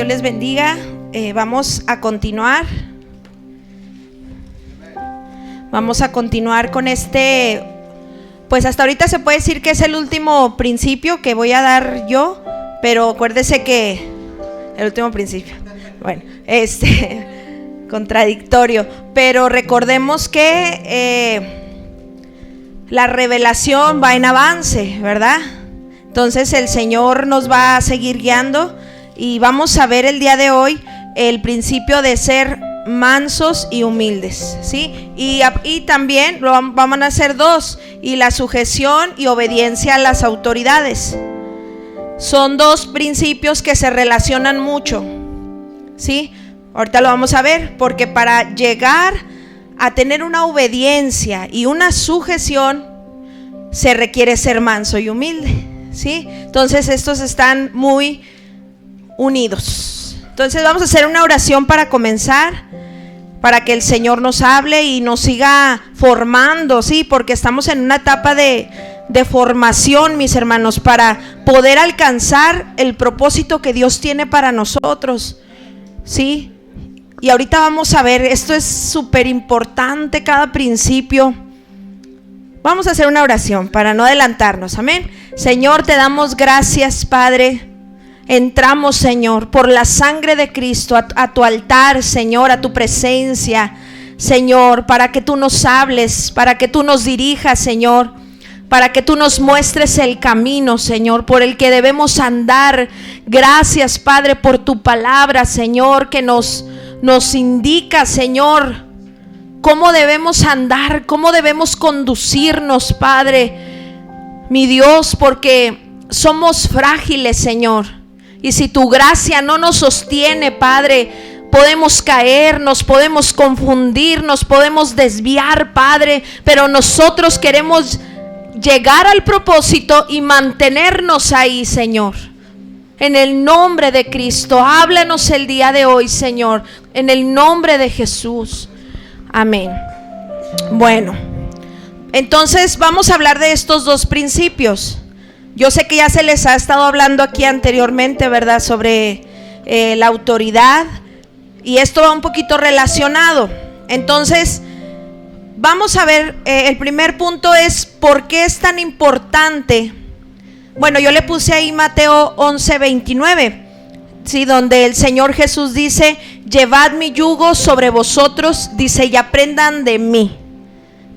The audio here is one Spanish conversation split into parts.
Dios les bendiga. Vamos a continuar. Vamos a continuar con este, pues hasta ahorita se puede decir que es el último principio que voy a dar yo, pero acuérdese que el último principio, bueno, contradictorio, pero recordemos que la revelación va en avance, ¿verdad? Entonces el Señor nos va a seguir guiando y vamos a ver el día de hoy el principio de ser mansos y humildes, ¿sí? Y también vamos a hacer dos, y la sujeción y obediencia a las autoridades. Son dos principios que se relacionan mucho, ¿sí? Ahorita lo vamos a ver, porque para llegar a tener una obediencia y una sujeción se requiere ser manso y humilde, ¿sí? Entonces estos están muy unidos. Entonces vamos a hacer una oración para comenzar, para que el Señor nos hable y nos siga formando, ¿sí? Porque estamos en una etapa de formación, mis hermanos, para poder alcanzar el propósito que Dios tiene para nosotros, ¿sí? Y ahorita vamos a ver, esto es súper importante, cada principio. Vamos a hacer una oración para no adelantarnos, amén. Señor, te damos gracias, Padre. Entramos, Señor, por la sangre de Cristo a tu altar, Señor, a tu presencia, Señor, para que tú nos hables, para que tú nos dirijas, Señor, para que tú nos muestres el camino, Señor, por el que debemos andar. Gracias, Padre, por tu palabra, Señor, que nos indica, Señor, cómo debemos andar, cómo debemos conducirnos, Padre, mi Dios, porque somos frágiles, Señor. Y si tu gracia no nos sostiene, Padre, podemos caer, nos podemos confundir, nos podemos desviar, Padre, pero nosotros queremos llegar al propósito y mantenernos ahí, Señor. En el nombre de Cristo, háblanos el día de hoy, Señor, en el nombre de Jesús. Amén. Bueno, entonces vamos a hablar de estos dos principios. Yo sé que ya se les ha estado hablando aquí anteriormente, ¿verdad? Sobre la autoridad, y esto va un poquito relacionado. Entonces, vamos a ver, el primer punto es ¿por qué es tan importante? Bueno, yo le puse ahí Mateo 11:29, ¿sí? Donde el Señor Jesús dice: llevad mi yugo sobre vosotros, dice, y aprendan de mí,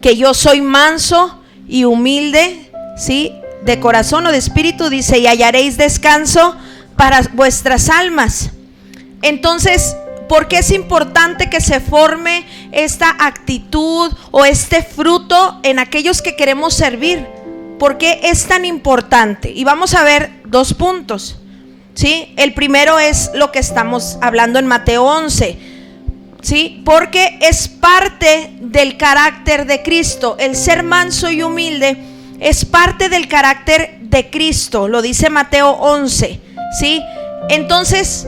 que yo soy manso y humilde, ¿sí? De corazón o de espíritu, dice, y hallaréis descanso para vuestras almas. Entonces, ¿por qué es importante que se forme esta actitud o este fruto en aquellos que queremos servir? ¿Por qué es tan importante? Y vamos a ver dos puntos, ¿sí? El primero es lo que estamos hablando en Mateo 11, ¿sí? Porque es parte del carácter de Cristo. El ser manso y humilde es parte del carácter de Cristo, lo dice Mateo 11, ¿sí? Entonces,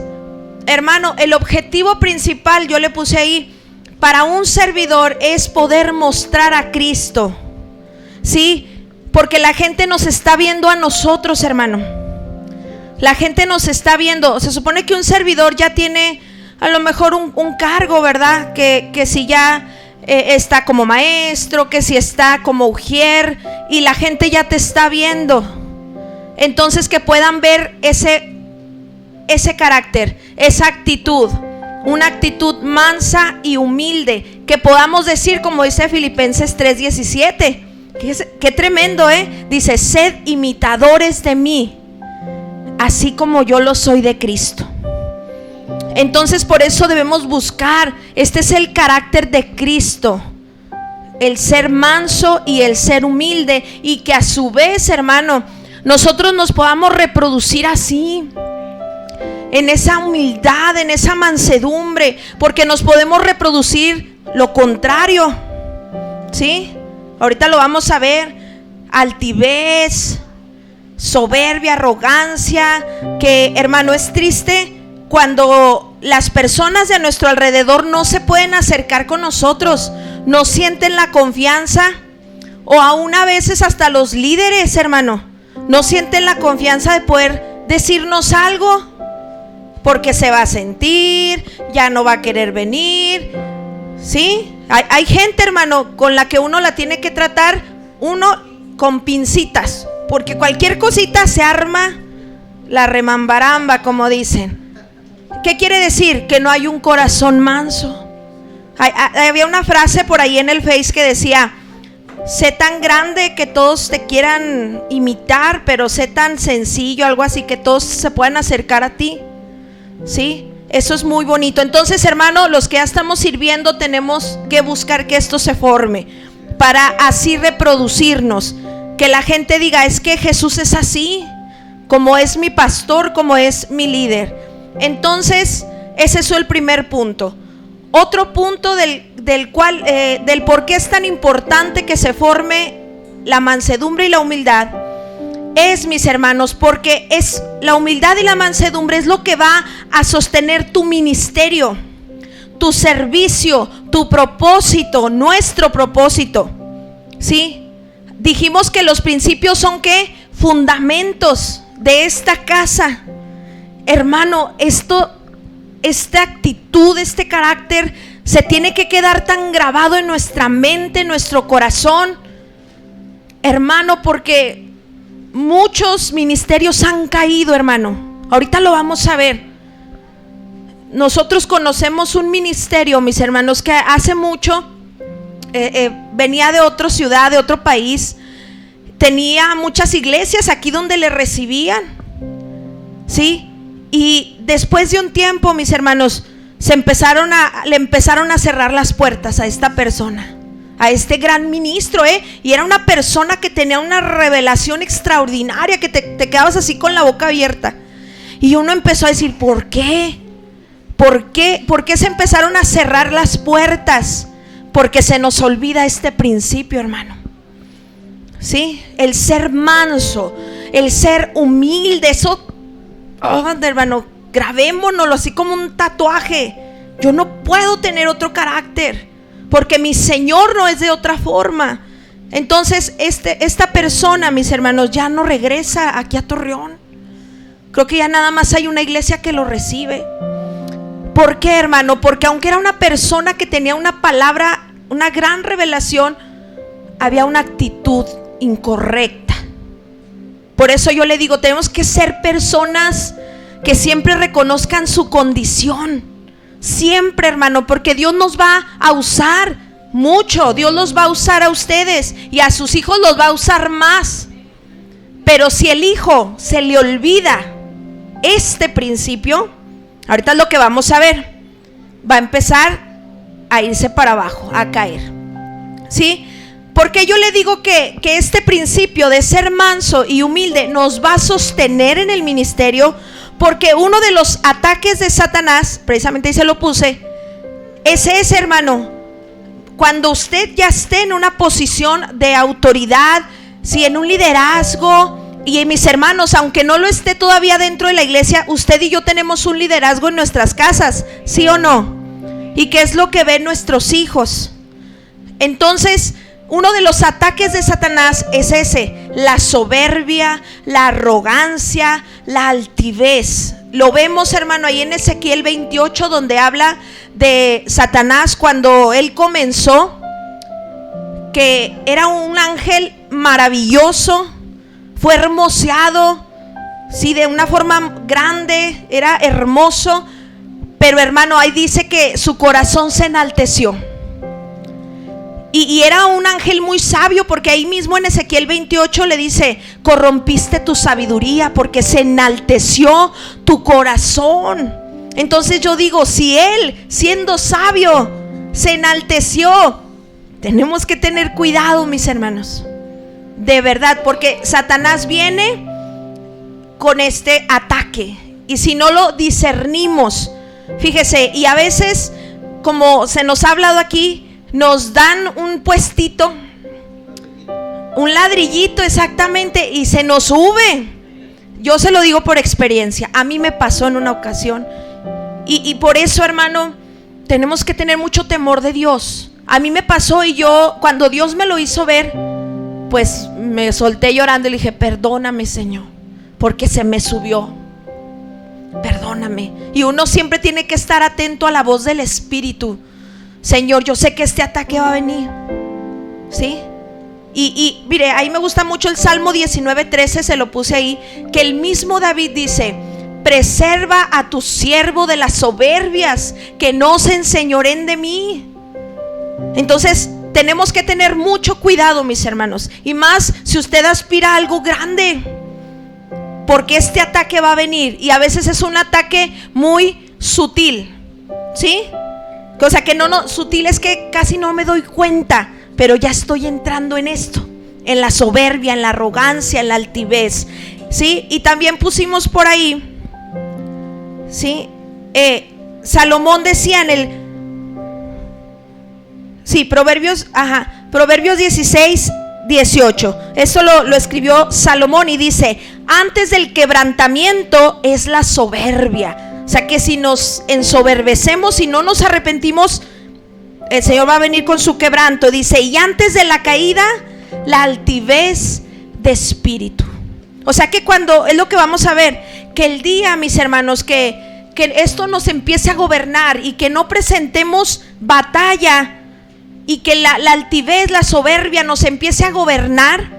hermano, el objetivo principal, yo le puse ahí, para un servidor es poder mostrar a Cristo, ¿sí? Porque la gente nos está viendo a nosotros, hermano. La gente nos está viendo. Se supone que un servidor ya tiene a lo mejor un cargo, ¿verdad? Que si ya está como maestro, que si está como ujier, y la gente ya te está viendo. Entonces, que puedan ver ese carácter, esa actitud, una actitud mansa y humilde, que podamos decir, como dice Filipenses 3:17, qué tremendo, dice: sed imitadores de mí, así como yo lo soy de Cristo. Entonces, por eso debemos buscar, este es el carácter de Cristo, el ser manso y el ser humilde, y que a su vez, hermano, nosotros nos podamos reproducir así, en esa humildad, en esa mansedumbre, porque nos podemos reproducir lo contrario, ¿sí? Ahorita lo vamos a ver: altivez, soberbia, arrogancia, que, hermano, es triste cuando las personas de nuestro alrededor no se pueden acercar con nosotros, no sienten la confianza, o aún a veces hasta los líderes, hermano, no sienten la confianza de poder decirnos algo, porque se va a sentir, ya no va a querer venir, ¿sí? Hay gente, hermano, con la que uno la tiene que tratar uno con pincitas, porque cualquier cosita se arma la remambaramba, como dicen. ¿Qué quiere decir? Que no hay un corazón manso. Había una frase por ahí en el Face que decía: sé tan grande que todos te quieran imitar, pero sé tan sencillo, algo así, que todos se puedan acercar a ti, ¿sí? Eso es muy bonito. Entonces, hermano, los que ya estamos sirviendo tenemos que buscar que esto se forme, para así reproducirnos, que la gente diga: es que Jesús es así, como es mi pastor, como es mi líder. Entonces, ese es el primer punto. Otro punto del por qué es tan importante que se forme la mansedumbre y la humildad es, mis hermanos, porque es la humildad y la mansedumbre es lo que va a sostener tu ministerio, tu servicio, tu propósito, nuestro propósito, ¿sí? Dijimos que los principios son ¿qué? Fundamentos de esta casa. Hermano, esta actitud, este carácter se tiene que quedar tan grabado en nuestra mente, en nuestro corazón, hermano, porque muchos ministerios han caído, hermano. Ahorita lo vamos a ver. Nosotros conocemos un ministerio, mis hermanos, que hace mucho venía de otra ciudad, de otro país. Tenía muchas iglesias aquí donde le recibían, ¿sí? Y después de un tiempo, mis hermanos, le empezaron a cerrar las puertas a esta persona, a este gran ministro, y era una persona que tenía una revelación extraordinaria, que te quedabas así con la boca abierta. Y uno empezó a decir: ¿por qué? ¿Por qué? ¿Por qué se empezaron a cerrar las puertas? Porque se nos olvida este principio, hermano, ¿sí? El ser manso, el ser humilde. Eso, hermano, grabémonoslo así como un tatuaje. Yo no puedo tener otro carácter, porque mi Señor no es de otra forma. Entonces esta persona, mis hermanos, ya no regresa aquí a Torreón. Creo que ya nada más hay una iglesia que lo recibe. ¿Por qué, hermano? Porque aunque era una persona que tenía una palabra, una gran revelación, había una actitud incorrecta. Por eso yo le digo, tenemos que ser personas que siempre reconozcan su condición. Siempre, hermano, porque Dios nos va a usar mucho. Dios los va a usar a ustedes y a sus hijos los va a usar más. Pero si el hijo se le olvida este principio, ahorita es lo que vamos a ver, va a empezar a irse para abajo, a caer, ¿sí? Porque yo le digo que este principio de ser manso y humilde nos va a sostener en el ministerio. Porque uno de los ataques de Satanás, precisamente ahí se lo puse, es ese, hermano. Cuando usted ya esté en una posición de autoridad, si en un liderazgo, y mis hermanos, aunque no lo esté todavía dentro de la iglesia, usted y yo tenemos un liderazgo en nuestras casas, ¿sí o no? ¿Y qué es lo que ven nuestros hijos? Entonces, uno de los ataques de Satanás es ese: la soberbia, la arrogancia, la altivez. Lo vemos, hermano, ahí en Ezequiel 28, donde habla de Satanás cuando él comenzó, que era un ángel maravilloso, fue hermoseado, sí, de una forma grande, era hermoso, pero, hermano, ahí dice que su corazón se enalteció. Y era un ángel muy sabio, porque ahí mismo en Ezequiel 28 le dice: corrompiste tu sabiduría porque se enalteció tu corazón. Entonces yo digo, si él, siendo sabio, se enalteció, tenemos que tener cuidado, mis hermanos, de verdad, porque Satanás viene con este ataque, y si no lo discernimos, fíjese, y a veces, como se nos ha hablado aquí, nos dan un puestito, un ladrillito, exactamente, y se nos sube. Yo se lo digo por experiencia, a mí me pasó en una ocasión, y por eso, hermano, tenemos que tener mucho temor de Dios. A mí me pasó, y yo, cuando Dios me lo hizo ver, pues me solté llorando y le dije: perdóname, Señor, porque se me subió. perdóname. Y uno siempre tiene que estar atento a la voz del Espíritu. Señor, yo sé que este ataque va a venir, ¿sí? Y mire, ahí me gusta mucho el Salmo 19:13, se lo puse ahí, que el mismo David dice: preserva a tu siervo de las soberbias, que no se enseñoreen de mí. Entonces tenemos que tener mucho cuidado, mis hermanos, y más si usted aspira a algo grande, porque este ataque va a venir, y a veces es un ataque muy sutil, ¿sí? O sea, que no sutil es que casi no me doy cuenta, pero ya estoy entrando en esto, en la soberbia, en la arrogancia, en la altivez, ¿sí? Y también pusimos por ahí, ¿sí? Salomón decía en el Proverbios 16:18. Eso lo escribió Salomón y dice: antes del quebrantamiento es la soberbia. O sea que si nos ensoberbecemos y no nos arrepentimos, el Señor va a venir con su quebranto. Dice: y antes de la caída, la altivez de espíritu. O sea que cuando, es lo que vamos a ver, que el día, mis hermanos, que esto nos empiece a gobernar y que no presentemos batalla, y que la altivez, la soberbia nos empiece a gobernar,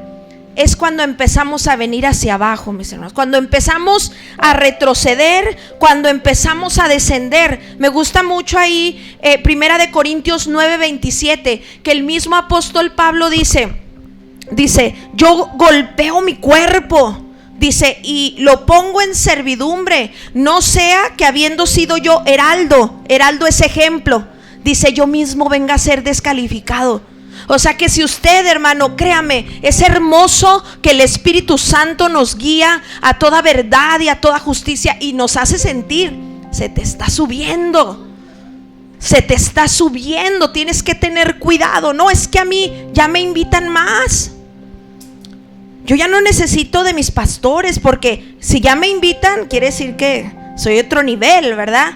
es cuando empezamos a venir hacia abajo, mis hermanos, cuando empezamos a retroceder, cuando empezamos a descender. Me gusta mucho ahí Primera de Corintios 9:27, que el mismo apóstol Pablo dice: yo golpeo mi cuerpo, dice, y lo pongo en servidumbre, no sea que habiendo sido yo heraldo es ejemplo, dice, yo mismo venga a ser descalificado. O sea que si usted, hermano, créame, es hermoso que el Espíritu Santo nos guía a toda verdad y a toda justicia, y nos hace sentir: se te está subiendo, tienes que tener cuidado. No, es que a mí ya me invitan más, yo ya no necesito de mis pastores, porque si ya me invitan, quiere decir que soy otro nivel, ¿verdad?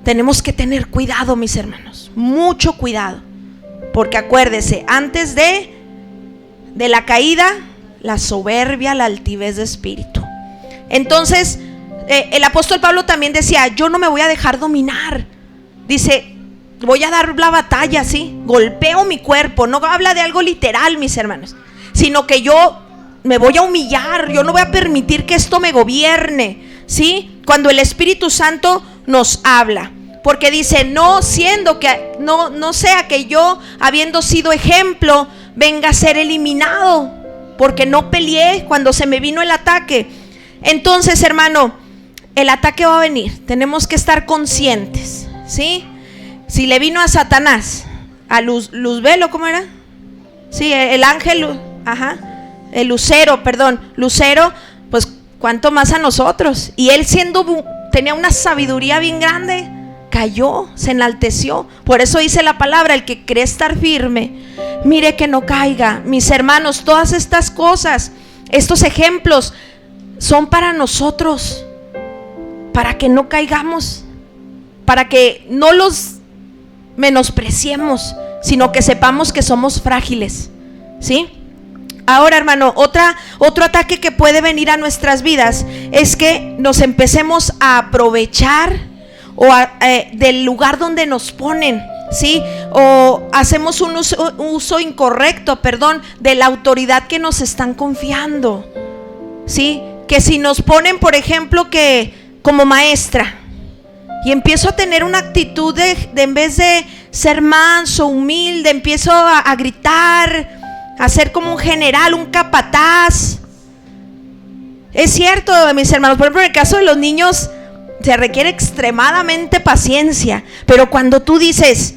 Tenemos que tener cuidado, mis hermanos, mucho cuidado, porque acuérdese, antes de la caída, la soberbia, la altivez de espíritu. Entonces el apóstol Pablo también decía: yo no me voy a dejar dominar. Dice: voy a dar la batalla, ¿sí? Golpeo mi cuerpo. No habla de algo literal, mis hermanos, sino que yo me voy a humillar. Yo no voy a permitir que esto me gobierne, ¿sí? Cuando el Espíritu Santo nos habla, porque dice: no sea que yo, habiendo sido ejemplo, venga a ser eliminado, porque no peleé cuando se me vino el ataque. Entonces, hermano, el ataque va a venir, tenemos que estar conscientes, ¿sí? Si le vino a Satanás, a Luzbelo, ¿cómo era? Sí, el ángel, el Lucero, pues cuánto más a nosotros. Y él tenía una sabiduría bien grande, cayó, se enalteció. Por eso dice la palabra: el que cree estar firme, mire que no caiga. Mis hermanos, todas estas cosas, estos ejemplos son para nosotros, para que no caigamos, para que no los menospreciemos, sino que sepamos que somos frágiles, ¿sí? Ahora, hermano, otro ataque que puede venir a nuestras vidas es que nos empecemos a aprovechar del lugar donde nos ponen, ¿sí? O hacemos un uso incorrecto, de la autoridad que nos están confiando, ¿sí? Que si nos ponen, por ejemplo, que como maestra, y empiezo a tener una actitud de en vez de ser manso, humilde, empiezo a gritar, a ser como un general, un capataz. Es cierto, mis hermanos, por ejemplo, en el caso de los niños se requiere extremadamente paciencia, pero cuando tú dices: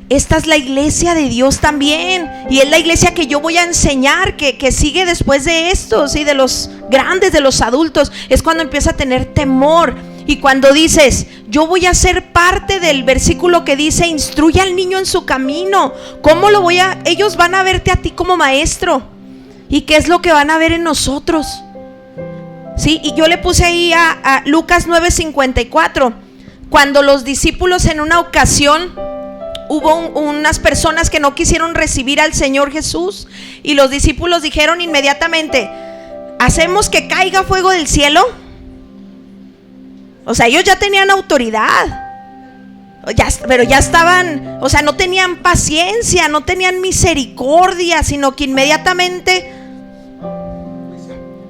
esta es la iglesia de Dios también, y es la iglesia que yo voy a enseñar, que sigue después de esto, ¿sí? De los grandes, de los adultos, es cuando empieza a tener temor. Y cuando dices: yo voy a ser parte del versículo que dice: instruye al niño en su camino. ¿Cómo ellos van a verte a ti como maestro? ¿Y qué es lo que van a ver en nosotros? Sí, y yo le puse ahí a Lucas 9:54, cuando los discípulos en una ocasión, hubo unas personas que no quisieron recibir al Señor Jesús, y los discípulos dijeron inmediatamente: ¿hacemos que caiga fuego del cielo? O sea, ellos ya tenían autoridad. Pero ya estaban, o sea, no tenían paciencia, no tenían misericordia, sino que inmediatamente,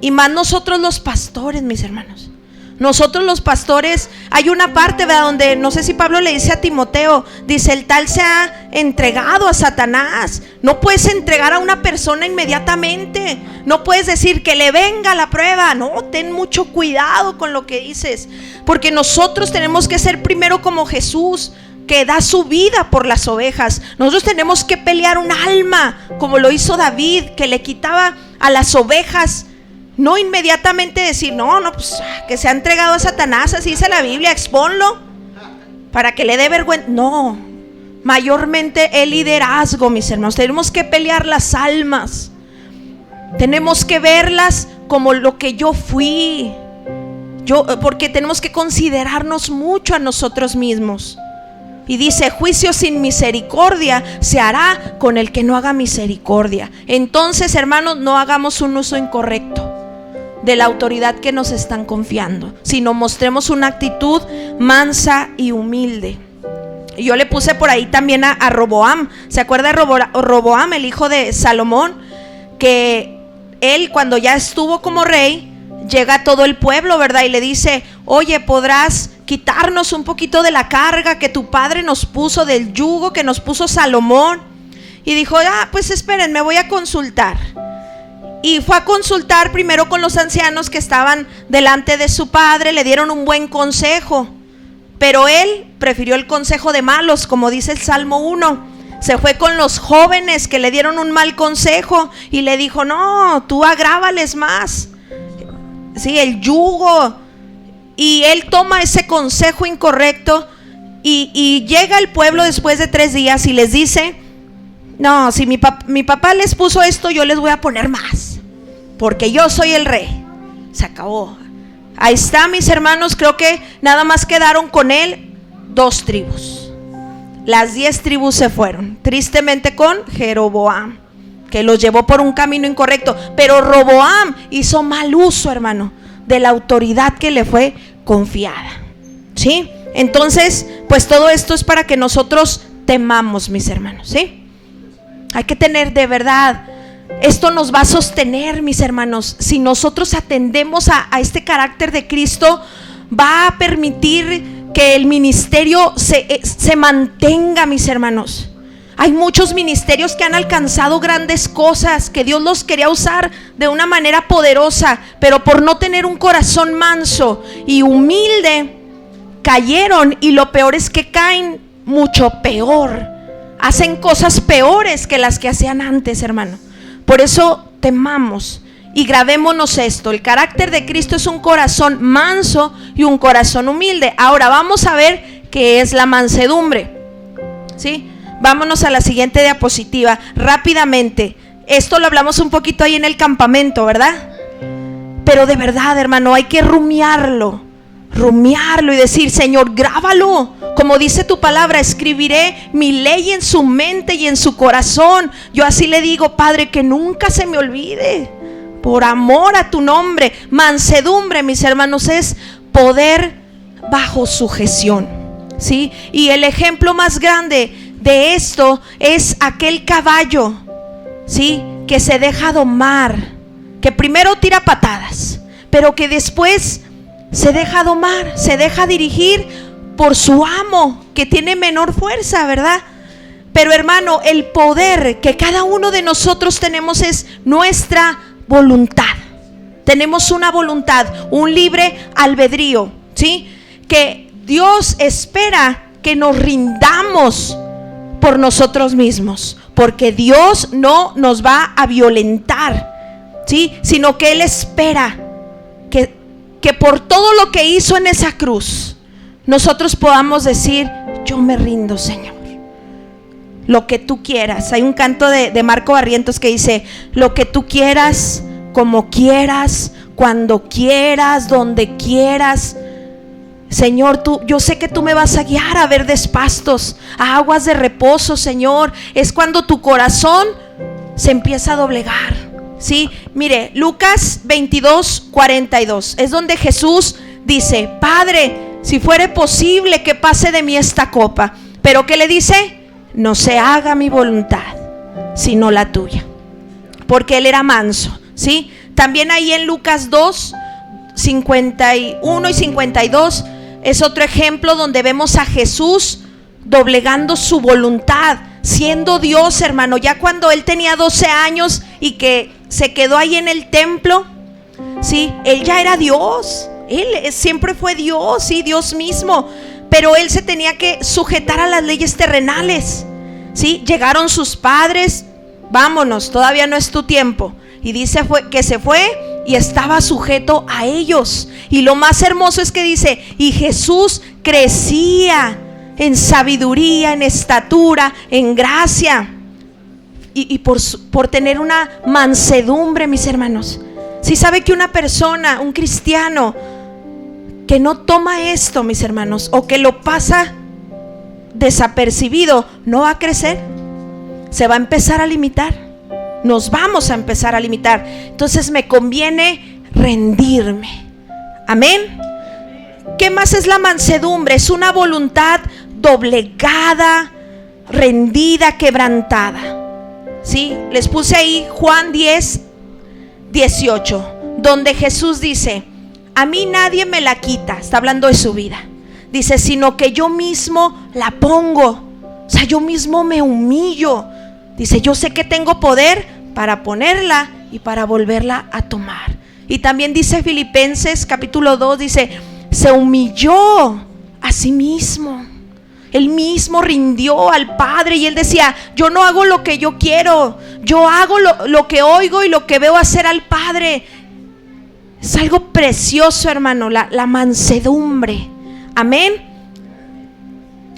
y más nosotros los pastores, mis hermanos, nosotros los pastores, hay una parte, ¿verdad?, donde no sé si Pablo le dice a Timoteo, dice, el tal se ha entregado a Satanás. No puedes entregar a una persona inmediatamente, no puedes decir que le venga la prueba. No, ten mucho cuidado con lo que dices, porque nosotros tenemos que ser primero como Jesús, que da su vida por las ovejas. Nosotros tenemos que pelear un alma, como lo hizo David, que le quitaba a las ovejas. No inmediatamente decir, no, pues que se ha entregado a Satanás, así dice la Biblia, exponlo para que le dé vergüenza. No, mayormente el liderazgo, mis hermanos. Tenemos que pelear las almas, tenemos que verlas como lo que yo fui, porque tenemos que considerarnos mucho a nosotros mismos. Y dice, juicio sin misericordia se hará con el que no haga misericordia. Entonces, hermanos, no hagamos un uso incorrecto de la autoridad que nos están confiando, sino mostremos una actitud mansa y humilde. Yo le puse por ahí también a Roboam. ¿Se acuerda de Roboam, el hijo de Salomón? Que él, cuando ya estuvo como rey, llega todo el pueblo, ¿verdad? Y le dice, oye, ¿podrás quitarnos un poquito de la carga que tu padre nos puso, del yugo que nos puso Salomón? Y dijo, pues esperen, me voy a consultar. Y fue a consultar primero con los ancianos que estaban delante de su padre. Le dieron un buen consejo, pero él prefirió el consejo de malos, como dice el Salmo 1. Se fue con los jóvenes que le dieron un mal consejo y le dijo, no, tú agrávales más, sí, el yugo. Y él toma ese consejo incorrecto y llega al pueblo después de 3 días y les dice, no, si mi papá les puso esto, yo les voy a poner más, porque yo soy el rey. Se acabó. Ahí está, mis hermanos. Creo que nada más quedaron con él 2 tribus. Las 10 tribus se fueron, tristemente, con Jeroboam, que los llevó por un camino incorrecto. Pero Roboam hizo mal uso, hermano, de la autoridad que le fue confiada, ¿sí? Entonces, pues todo esto es para que nosotros temamos, mis hermanos, ¿sí? Hay que tener, de verdad, esto nos va a sostener, mis hermanos. Si nosotros atendemos a este carácter de Cristo, va a permitir que el ministerio se mantenga, mis hermanos. Hay muchos ministerios que han alcanzado grandes cosas, que Dios los quería usar de una manera poderosa, pero por no tener un corazón manso y humilde, cayeron. Y lo peor es que caen mucho peor, hacen cosas peores que las que hacían antes, hermano. Por eso temamos y grabémonos esto: el carácter de Cristo es un corazón manso y un corazón humilde. Ahora vamos a ver qué es la mansedumbre, ¿sí? Vámonos a la siguiente diapositiva rápidamente. Esto lo hablamos un poquito ahí en el campamento, ¿verdad? Pero de verdad, hermano, hay que rumiarlo y decir, Señor, grábalo. Como dice tu palabra, escribiré mi ley en su mente y en su corazón. Yo así le digo, Padre, que nunca se me olvide, por amor a tu nombre. Mansedumbre, mis hermanos, es poder bajo sujeción, ¿sí? Y el ejemplo más grande de esto es aquel caballo, ¿sí?, que se deja domar, que primero tira patadas, pero que después se deja domar, se deja dirigir por su amo, que tiene menor fuerza, ¿verdad? Pero, hermano, el poder que cada uno de nosotros tenemos es nuestra voluntad. Tenemos una voluntad, un libre albedrío, ¿sí? Que Dios espera que nos rindamos por nosotros mismos, porque Dios no nos va a violentar, ¿sí? Sino que Él espera que por todo lo que hizo en esa cruz, nosotros podamos decir, yo me rindo, Señor, lo que tú quieras. Hay un canto de Marco Barrientos que dice, lo que tú quieras, como quieras, cuando quieras, donde quieras. Señor, yo sé que tú me vas a guiar a verdes pastos, a aguas de reposo, Señor. Es cuando tu corazón se empieza a doblegar, ¿sí? Mire, Lucas 22:42 es donde Jesús dice, Padre, si fuere posible que pase de mí esta copa. Pero ¿qué le dice? No se haga mi voluntad, sino la tuya. Porque él era manso, ¿sí? También ahí en Lucas 2, 51 y 52 es otro ejemplo donde vemos a Jesús doblegando su voluntad, siendo Dios, hermano. Ya cuando él tenía 12 años y que se quedó ahí en el templo, ¿sí? Él ya era Dios, él siempre fue Dios, ¿sí? Dios mismo. Pero él se tenía que sujetar a las leyes terrenales, ¿sí? Llegaron sus padres, vámonos, todavía no es tu tiempo. Y dice que se fue y estaba sujeto a ellos. Y lo más hermoso es que dice, y Jesús crecía en sabiduría, en estatura, en gracia. Y por tener una mansedumbre, mis hermanos. Si sabe que una persona, un cristiano, que no toma esto, mis hermanos, o que lo pasa desapercibido, no va a crecer, se va a empezar a limitar. Nos vamos a empezar a limitar. Entonces me conviene rendirme. Amén. ¿Qué más es la mansedumbre? Es una voluntad doblegada, rendida, quebrantada. ¿Sí? Les puse ahí Juan 10, 18, donde Jesús dice: a mí nadie me la quita. Está hablando de su vida. Dice, sino que yo mismo la pongo. O sea, yo mismo me humillo. Dice, yo sé que tengo poder para ponerla y para volverla a tomar. Y también dice Filipenses capítulo 2, dice, se humilló a sí mismo. Él mismo rindió al Padre y él decía, yo no hago lo que yo quiero, yo hago lo que oigo y lo que veo hacer al Padre. Es algo precioso, hermano, la mansedumbre. Amén.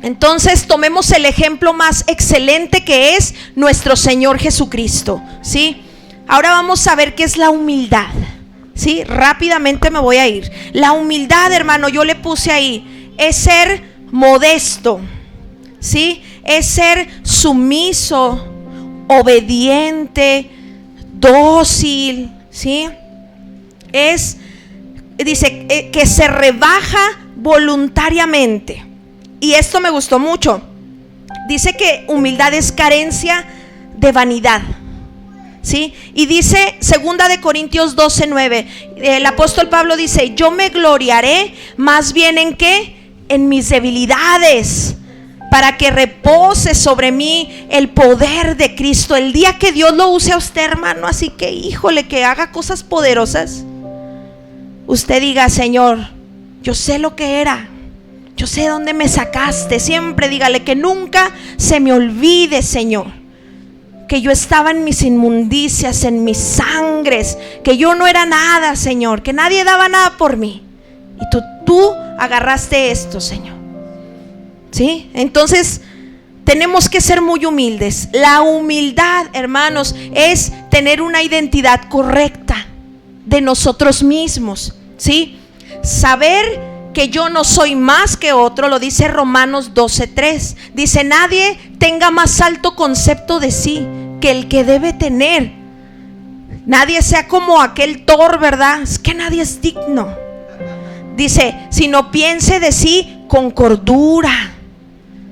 Entonces tomemos el ejemplo más excelente, que es nuestro Señor Jesucristo, ¿sí? Ahora vamos a ver qué es la humildad, ¿sí? Rápidamente me voy a ir. La humildad, hermano, yo le puse ahí, es ser modesto, ¿sí? Es ser sumiso, obediente, dócil, ¿sí? Dice que se rebaja voluntariamente. Y esto me gustó mucho. Dice que humildad es carencia de vanidad, ¿sí? Y dice 2 de Corintios 12:9, el apóstol Pablo dice, yo me gloriaré más bien en ¿qué? En mis debilidades, para que repose sobre mí el poder de Cristo. El día que Dios lo use a usted, hermano, así que híjole, que haga cosas poderosas, usted diga, Señor, yo sé lo que era, yo sé dónde me sacaste. Siempre dígale que nunca se me olvide, Señor, que yo estaba en mis inmundicias, en mis sangres, que yo no era nada, Señor, que nadie daba nada por mí, y tú agarraste esto, Señor, ¿sí? Entonces tenemos que ser muy humildes. La humildad, hermanos, es tener una identidad correcta de nosotros mismos, ¿sí? Saber que yo no soy más que otro, lo dice Romanos 12:3. Dice, nadie tenga más alto concepto de sí que el que debe tener. Nadie sea como aquel Thor, ¿verdad? Es que nadie es digno. Dice, sino piense de sí con cordura.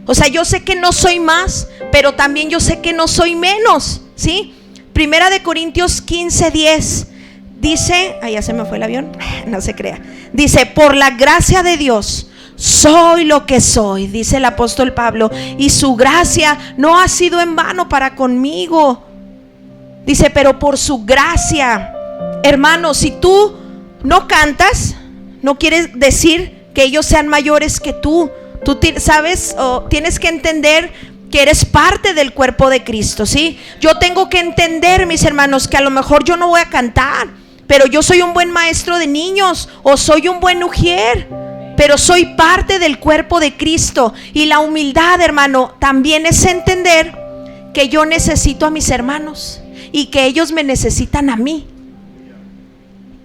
O sea, yo sé que no soy más, pero también yo sé que no soy menos, ¿sí? 1 de Corintios 15:10 dice, ya se me fue el avión, no se crea. Dice, por la gracia de Dios soy lo que soy, dice el apóstol Pablo, y su gracia no ha sido en vano para conmigo. Dice, pero por su gracia, hermano, si tú no cantas, no quiere decir que ellos sean mayores que tú. Tú sabes, tienes que entender que eres parte del cuerpo de Cristo, ¿sí? Yo tengo que entender, mis hermanos, que a lo mejor yo no voy a cantar, pero yo soy un buen maestro de niños, o soy un buen ujier, pero soy parte del cuerpo de Cristo. Y la humildad, hermano, también es entender que yo necesito a mis hermanos y que ellos me necesitan a mí.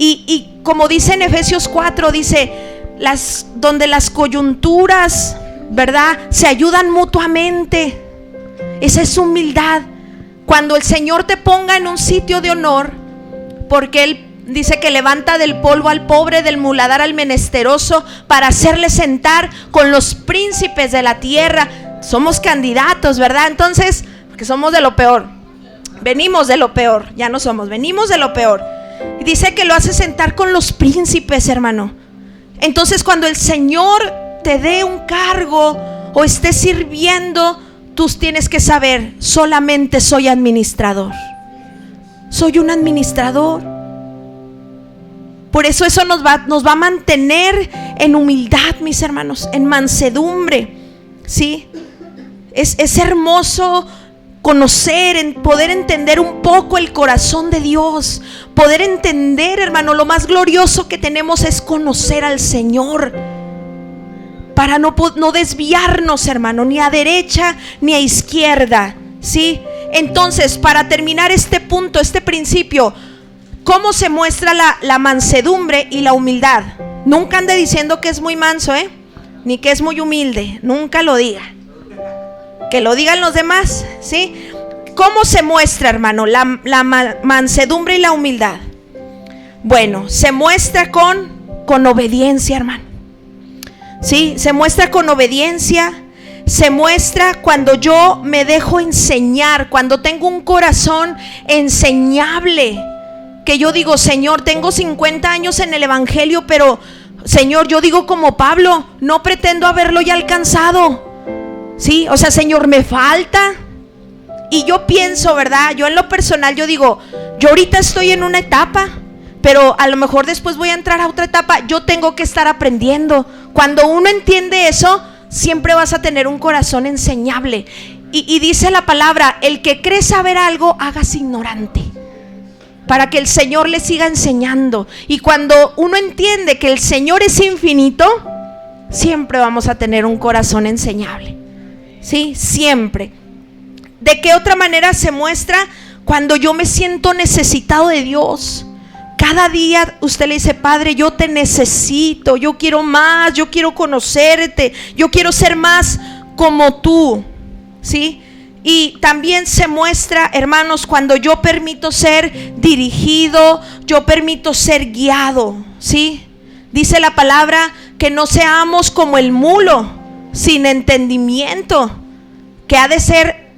Y como dice en Efesios 4, dice, donde las coyunturas, ¿verdad?, se ayudan mutuamente. Esa es humildad. Cuando el Señor te ponga en un sitio de honor, porque Él Dice que levanta del polvo al pobre, del muladar al menesteroso, para hacerle sentar con los príncipes de la tierra. Somos candidatos, ¿verdad? Entonces, porque somos de lo peor. Venimos de lo peor, ya no somos, venimos de lo peor. Y dice que lo hace sentar con los príncipes, hermano. Entonces, cuando el Señor te dé un cargo o estés sirviendo, tú tienes que saber, solamente soy administrador. Soy un administrador. Por eso nos va a mantener en humildad, mis hermanos, en mansedumbre, ¿sí? Es hermoso conocer, poder entender un poco el corazón de Dios. Poder entender, hermano, lo más glorioso que tenemos es conocer al Señor, para no desviarnos, hermano, ni a derecha ni a izquierda, ¿sí? Entonces, para terminar este punto, este principio, ¿cómo se muestra la mansedumbre y la humildad? Nunca ande diciendo que es muy manso, ni que es muy humilde. Nunca lo diga. Que lo digan los demás, ¿sí? ¿Cómo se muestra, hermano, la mansedumbre y la humildad? Bueno, se muestra con obediencia, hermano. ¿Sí? Se muestra con obediencia. Se muestra cuando yo me dejo enseñar, cuando tengo un corazón enseñable. Que yo digo, Señor, tengo 50 años en el evangelio, pero Señor, yo digo como Pablo, no pretendo haberlo ya alcanzado, ¿sí? O sea, Señor, me falta. Y yo pienso, ¿verdad? Yo en lo personal, yo digo, yo ahorita estoy en una etapa, pero a lo mejor después voy a entrar a otra etapa. Yo tengo que estar aprendiendo. Cuando uno entiende eso, siempre vas a tener un corazón enseñable. Y dice la palabra, el que cree saber algo, hágase ignorante, para que el Señor le siga enseñando. Y cuando uno entiende que el Señor es infinito, siempre vamos a tener un corazón enseñable, ¿sí? Siempre. ¿De qué otra manera se muestra? Cuando yo me siento necesitado de Dios. Cada día usted le dice, Padre, yo te necesito, yo quiero más, yo quiero conocerte, yo quiero ser más como tú, ¿sí? Y también se muestra, hermanos, cuando yo permito ser dirigido, yo permito ser guiado, ¿sí? Dice la palabra que no seamos como el mulo, sin entendimiento, que ha de ser,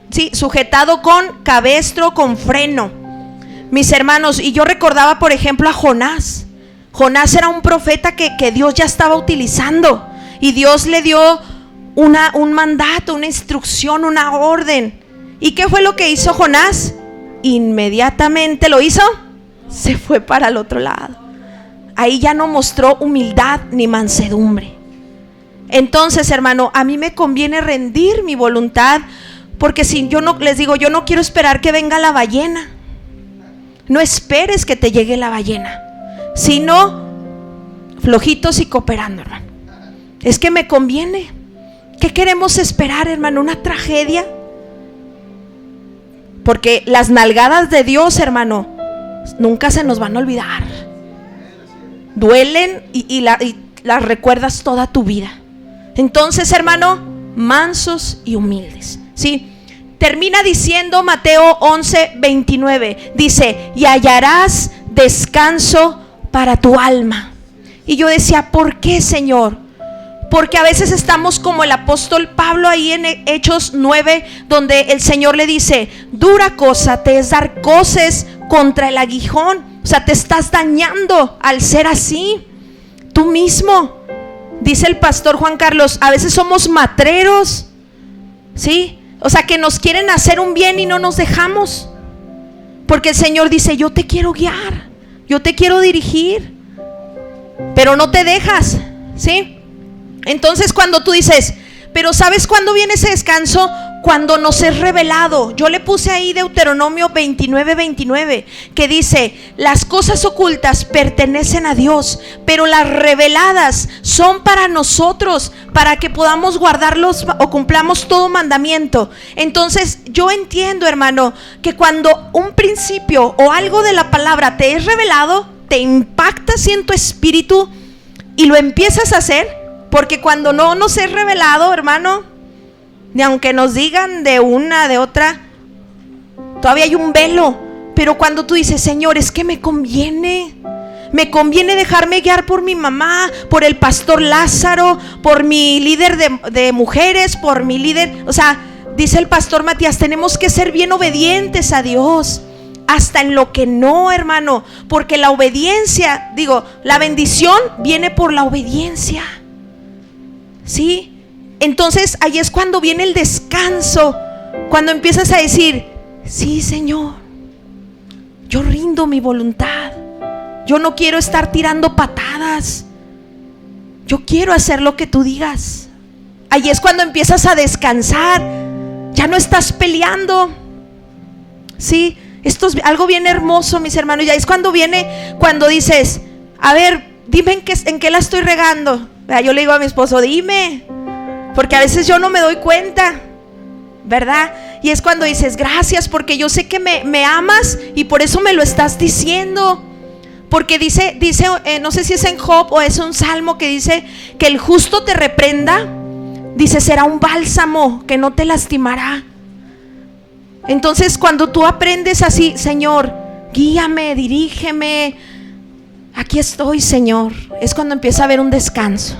¿sí?, sujetado con cabestro, con freno. Mis hermanos, y yo recordaba, por ejemplo, a Jonás. Jonás era un profeta que Dios ya estaba utilizando, y Dios le dio un mandato, una instrucción, una orden. ¿Y qué fue lo que hizo Jonás? Inmediatamente lo hizo, se fue para el otro lado. Ahí ya no mostró humildad ni mansedumbre. Entonces, hermano, a mí me conviene rendir mi voluntad, porque si yo no, les digo, yo no quiero esperar que venga la ballena. No esperes que te llegue la ballena, sino flojitos y cooperando, hermano. Es que me conviene. ¿Qué queremos esperar, hermano? ¿Una tragedia? Porque las nalgadas de Dios, hermano, nunca se nos van a olvidar. Duelen y las recuerdas toda tu vida. Entonces, hermano, mansos y humildes, ¿sí? Termina diciendo Mateo 11:29. Dice, y hallarás descanso para tu alma. Y yo decía, ¿por qué, Señor? Porque a veces estamos como el apóstol Pablo ahí en Hechos 9, donde el Señor le dice, dura cosa te es dar coces contra el aguijón. O sea, te estás dañando al ser así, tú mismo. Dice el pastor Juan Carlos, a veces somos matreros, ¿sí? O sea, que nos quieren hacer un bien y no nos dejamos. Porque el Señor dice, yo te quiero guiar, yo te quiero dirigir, pero no te dejas, ¿sí? Entonces cuando tú dices, pero ¿sabes cuándo viene ese descanso? Cuando nos es revelado. Yo le puse ahí Deuteronomio 29:29, que dice, las cosas ocultas pertenecen a Dios, pero las reveladas son para nosotros, para que podamos guardarlos o cumplamos todo mandamiento. Entonces yo entiendo, hermano, que cuando un principio o algo de la palabra te es revelado, te impacta así en tu espíritu y lo empiezas a hacer. Porque cuando no nos es revelado, hermano, ni aunque nos digan de una, de otra, todavía hay un velo. Pero cuando tú dices, Señor, es que me conviene dejarme guiar por mi mamá, por el pastor Lázaro, por mi líder de mujeres, por mi líder, o sea, dice el pastor Matías, tenemos que ser bien obedientes a Dios, hasta en lo que no, hermano, porque la obediencia, la bendición viene por la obediencia, ¿sí? Entonces ahí es cuando viene el descanso, cuando empiezas a decir, sí, Señor, yo rindo mi voluntad, yo no quiero estar tirando patadas, yo quiero hacer lo que tú digas. Ahí es cuando empiezas a descansar, ya no estás peleando, ¿sí? Esto es algo bien hermoso, mis hermanos. Ya es cuando dices, a ver, dime en qué la estoy regando. Yo le digo a mi esposo, dime, porque a veces yo no me doy cuenta, ¿verdad? Y es cuando dices, gracias, porque yo sé que me amas y por eso me lo estás diciendo. Porque dice, no sé si es en Job o es un salmo que dice que el justo te reprenda, dice, será un bálsamo que no te lastimará. Entonces cuando tú aprendes así, Señor, guíame, dirígeme, aquí estoy, Señor, es cuando empieza a haber un descanso.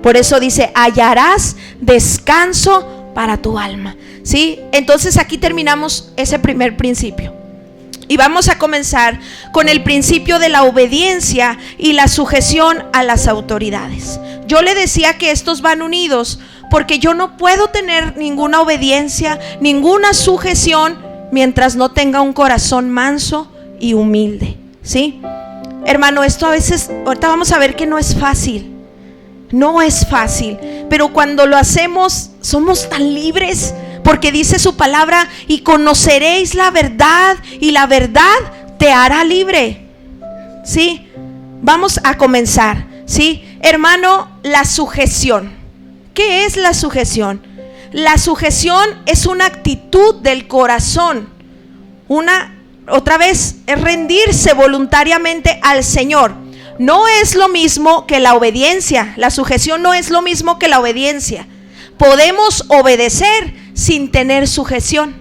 Por eso dice, hallarás descanso para tu alma, ¿sí? Entonces aquí terminamos ese primer principio y vamos a comenzar con el principio de la obediencia y la sujeción a las autoridades. Yo le decía que estos van unidos, porque yo no puedo tener ninguna obediencia, ninguna sujeción, mientras no tenga un corazón manso y humilde, ¿sí? Hermano, esto a veces, ahorita vamos a ver que no es fácil. No es fácil, pero cuando lo hacemos somos tan libres, porque dice su palabra, y conoceréis la verdad, y la verdad te hará libre, ¿sí? Vamos a comenzar, ¿sí? Hermano, la sujeción. ¿Qué es la sujeción? La sujeción es una actitud del corazón, otra vez, es rendirse voluntariamente al Señor. No es lo mismo que la obediencia. La sujeción no es lo mismo que la obediencia. Podemos obedecer sin tener sujeción,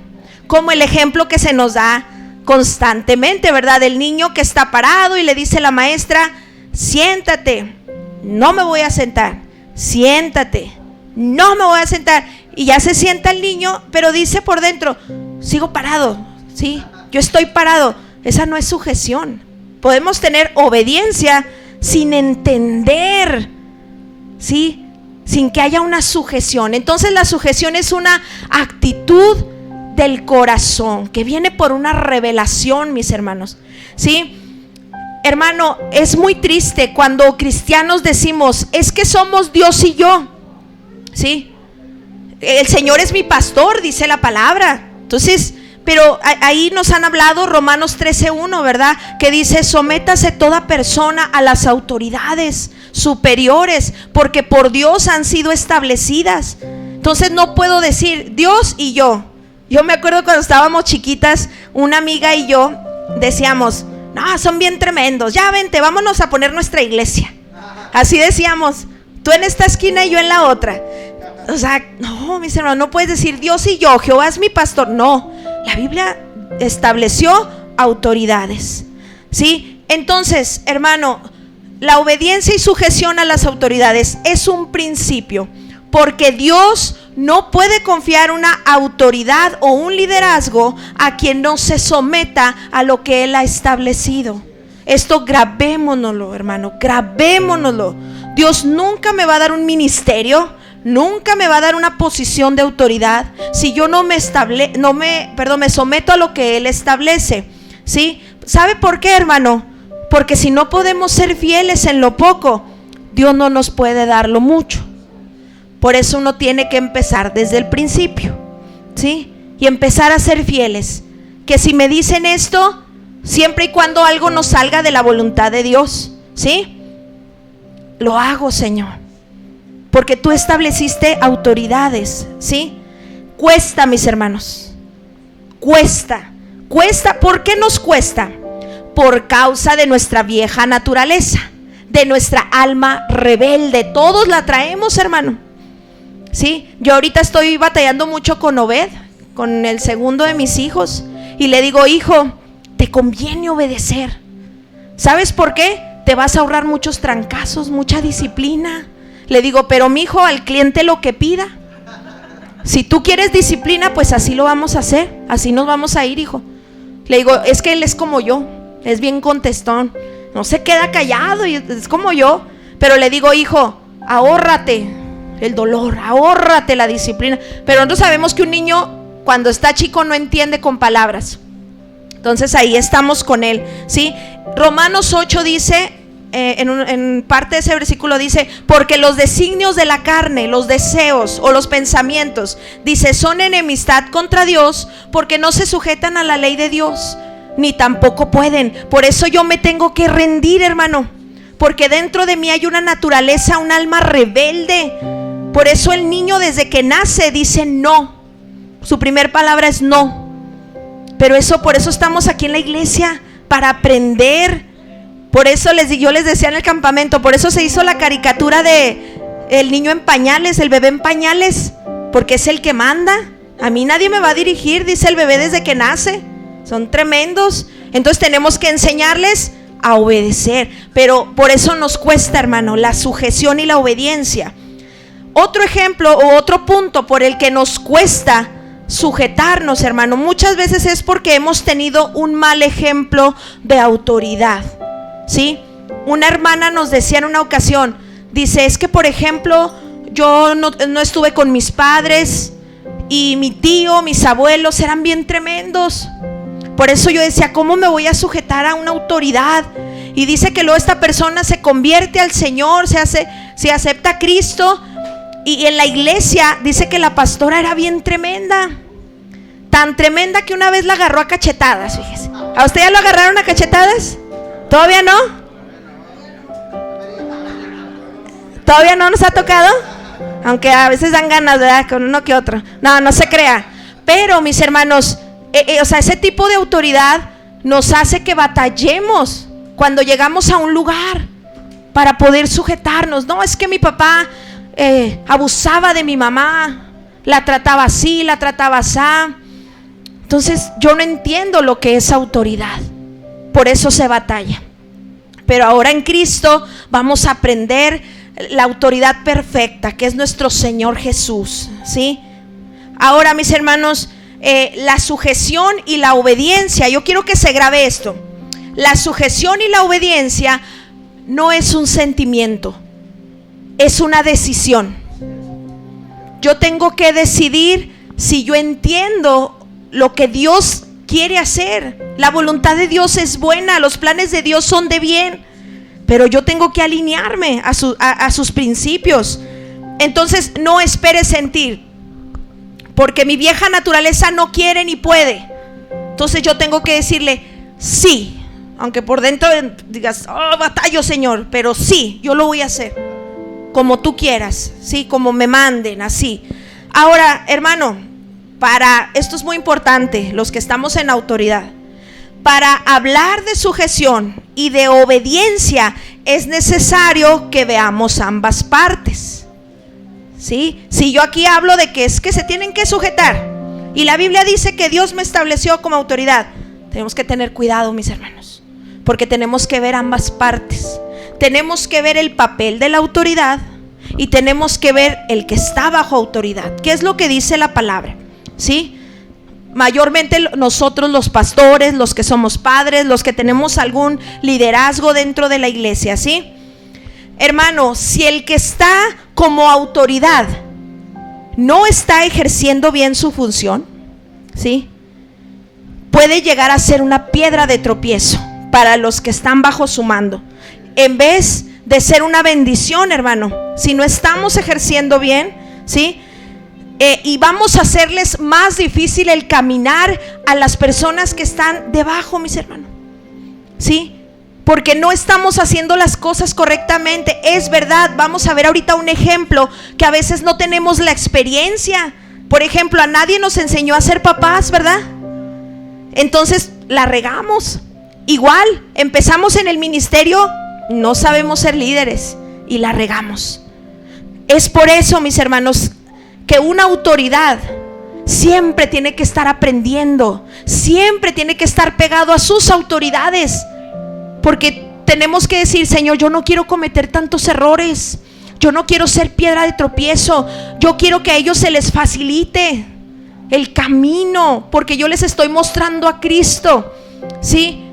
como el ejemplo que se nos da constantemente, ¿verdad? El niño que está parado y le dice a la maestra, siéntate. No me voy a sentar. Siéntate. No me voy a sentar. Y ya se sienta el niño, pero dice por dentro, sigo parado, ¿sí? Yo estoy parado. Esa no es sujeción. Podemos tener obediencia sin entender, ¿sí? Sin que haya una sujeción. Entonces la sujeción es una actitud del corazón que viene por una revelación, mis hermanos, ¿sí? Hermano, es muy triste cuando cristianos decimos, es que somos Dios y yo, ¿sí? El Señor es mi pastor, dice la palabra. Entonces, pero ahí nos han hablado Romanos 13:1, ¿verdad? Que dice, sométase toda persona a las autoridades superiores, porque por Dios han sido establecidas. Entonces no puedo decir Dios y yo. Yo me acuerdo cuando estábamos chiquitas, una amiga y yo decíamos, no, son bien tremendos, ya vente, vámonos a poner nuestra iglesia. Así decíamos, tú en esta esquina y yo en la otra. O sea, no, mis hermanos, no puedes decir Dios y yo, Jehová es mi pastor. No, la Biblia estableció autoridades, ¿sí? Entonces, hermano, la obediencia y sujeción a las autoridades es un principio, porque Dios no puede confiar una autoridad o un liderazgo a quien no se someta a lo que Él ha establecido. Esto grabémonoslo, hermano, grabémonoslo. Dios nunca me va a dar un ministerio, nunca me va a dar una posición de autoridad si yo no me someto a lo que Él establece, ¿sí? ¿Sabe por qué, hermano? Porque si no podemos ser fieles en lo poco, Dios no nos puede dar lo mucho. Por eso uno tiene que empezar desde el principio, ¿sí? Y empezar a ser fieles. Que si me dicen esto, siempre y cuando algo no salga de la voluntad de Dios, ¿sí? Lo hago, Señor, porque tú estableciste autoridades, ¿sí? Cuesta, mis hermanos, cuesta. ¿Por qué nos cuesta? Por causa de nuestra vieja naturaleza, de nuestra alma rebelde. Todos la traemos, hermano, ¿sí? Yo ahorita estoy batallando mucho con Obed, con el segundo de mis hijos, y le digo, hijo, te conviene obedecer. ¿Sabes por qué? Te vas a ahorrar muchos trancazos, mucha disciplina. Le digo, pero mijo, al cliente lo que pida. Si tú quieres disciplina, pues así lo vamos a hacer, así nos vamos a ir, hijo. Le digo, es que él es como yo, es bien contestón, no se queda callado y es como yo. Pero le digo, hijo, ahórrate el dolor, ahórrate la disciplina. Pero nosotros sabemos que un niño cuando está chico no entiende con palabras. Entonces ahí estamos con él, ¿sí? Romanos 8 dice, en parte de ese versículo dice, porque los designios de la carne, los deseos o los pensamientos, dice, son enemistad contra Dios, porque no se sujetan a la ley de Dios, ni tampoco pueden. Por eso yo me tengo que rendir, hermano, porque dentro de mí hay una naturaleza, un alma rebelde. Por eso el niño desde que nace dice no. Su primer palabra es no. Pero por eso estamos aquí en la iglesia, para aprender. Por eso yo les decía en el campamento, por eso se hizo la caricatura de el niño en pañales, el bebé en pañales, porque es el que manda. A mí nadie me va a dirigir, dice el bebé desde que nace. Son tremendos. Entonces tenemos que enseñarles a obedecer. Pero por eso nos cuesta, hermano, la sujeción y la obediencia. Otro ejemplo o otro punto por el que nos cuesta sujetarnos, hermano, muchas veces es porque hemos tenido un mal ejemplo de autoridad, ¿sí? Una hermana nos decía en una ocasión, dice, es que por ejemplo yo no estuve con mis padres y mi tío, mis abuelos eran bien tremendos. Por eso yo decía, ¿cómo me voy a sujetar a una autoridad? Y dice que luego esta persona se convierte al Señor, se acepta a Cristo. Y en la iglesia dice que la pastora era bien tremenda. Tan tremenda que una vez la agarró a cachetadas, fíjese. ¿A usted ya lo agarraron a cachetadas? ¿Todavía no? ¿Todavía no nos ha tocado? Aunque a veces dan ganas, ¿verdad? Con uno que otro. No se crea. Pero mis hermanos, ese tipo de autoridad nos hace que batallemos cuando llegamos a un lugar para poder sujetarnos. No, es que mi papá abusaba de mi mamá, la trataba así, la trataba así. Entonces yo no entiendo lo que es autoridad. Por eso se batalla. Pero ahora en Cristo vamos a aprender la autoridad perfecta, que es nuestro Señor Jesús, ¿sí? Ahora, mis hermanos, la sujeción y la obediencia, yo quiero que se grabe esto. La sujeción y la obediencia no es un sentimiento, es una decisión. Yo tengo que decidir si yo entiendo lo que Dios quiere hacer. La voluntad de Dios es buena, los planes de Dios son de bien, pero yo tengo que alinearme a sus principios. Entonces no espere sentir, porque mi vieja naturaleza no quiere ni puede. Entonces yo tengo que decirle sí, aunque por dentro digas, oh, batallo, Señor, pero sí, yo lo voy a hacer como tú quieras, sí, como me manden, así. Ahora, hermano, esto es muy importante, los que estamos en autoridad. Para hablar de sujeción y de obediencia es necesario que veamos ambas partes, ¿sí? Si yo aquí hablo de que es que se tienen que sujetar y la Biblia dice que Dios me estableció como autoridad, tenemos que tener cuidado, mis hermanos, porque tenemos que ver ambas partes. Tenemos que ver el papel de la autoridad y tenemos que ver el que está bajo autoridad. ¿Qué es lo que dice la palabra? ¿Sí? Mayormente nosotros los pastores, los que somos padres, los que tenemos algún liderazgo dentro de la iglesia, ¿sí? Hermano, si el que está como autoridad no está ejerciendo bien su función, ¿sí? Puede llegar a ser una piedra de tropiezo para los que están bajo su mando. En vez de ser una bendición, hermano, si no estamos ejerciendo bien, ¿sí? Y vamos a hacerles más difícil el caminar a las personas que están debajo, mis hermanos, ¿sí? Porque no estamos haciendo las cosas correctamente. Es verdad, vamos a ver ahorita un ejemplo que a veces no tenemos la experiencia. Por ejemplo, a nadie nos enseñó a ser papás, ¿verdad? Entonces la regamos. Igual, empezamos en el ministerio, no sabemos ser líderes y la regamos. Es por eso, mis hermanos, que una autoridad siempre tiene que estar aprendiendo, siempre tiene que estar pegado a sus autoridades, porque tenemos que decir: Señor, yo no quiero cometer tantos errores, yo no quiero ser piedra de tropiezo, yo quiero que a ellos se les facilite el camino, porque yo les estoy mostrando a Cristo. ¿Sí?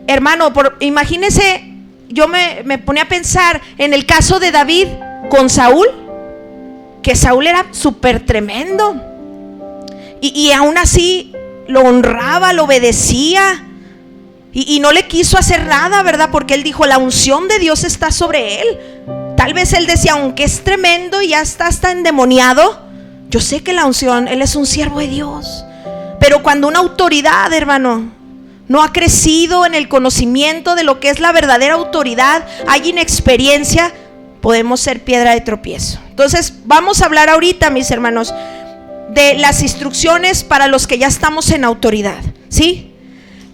Hermano, imagínese, yo me ponía a pensar en el caso de David con Saúl, que Saúl era súper tremendo, y aún así lo honraba, lo obedecía, y no le quiso hacer nada, ¿verdad? Porque él dijo: la unción de Dios está sobre él. Tal vez él decía: aunque es tremendo y ya está hasta endemoniado, yo sé que la unción, él es un siervo de Dios. Pero cuando una autoridad, hermano, no ha crecido en el conocimiento de lo que es la verdadera autoridad, hay inexperiencia, podemos ser piedra de tropiezo. Entonces vamos a hablar ahorita, mis hermanos, de las instrucciones para los que ya estamos en autoridad. ¿Sí?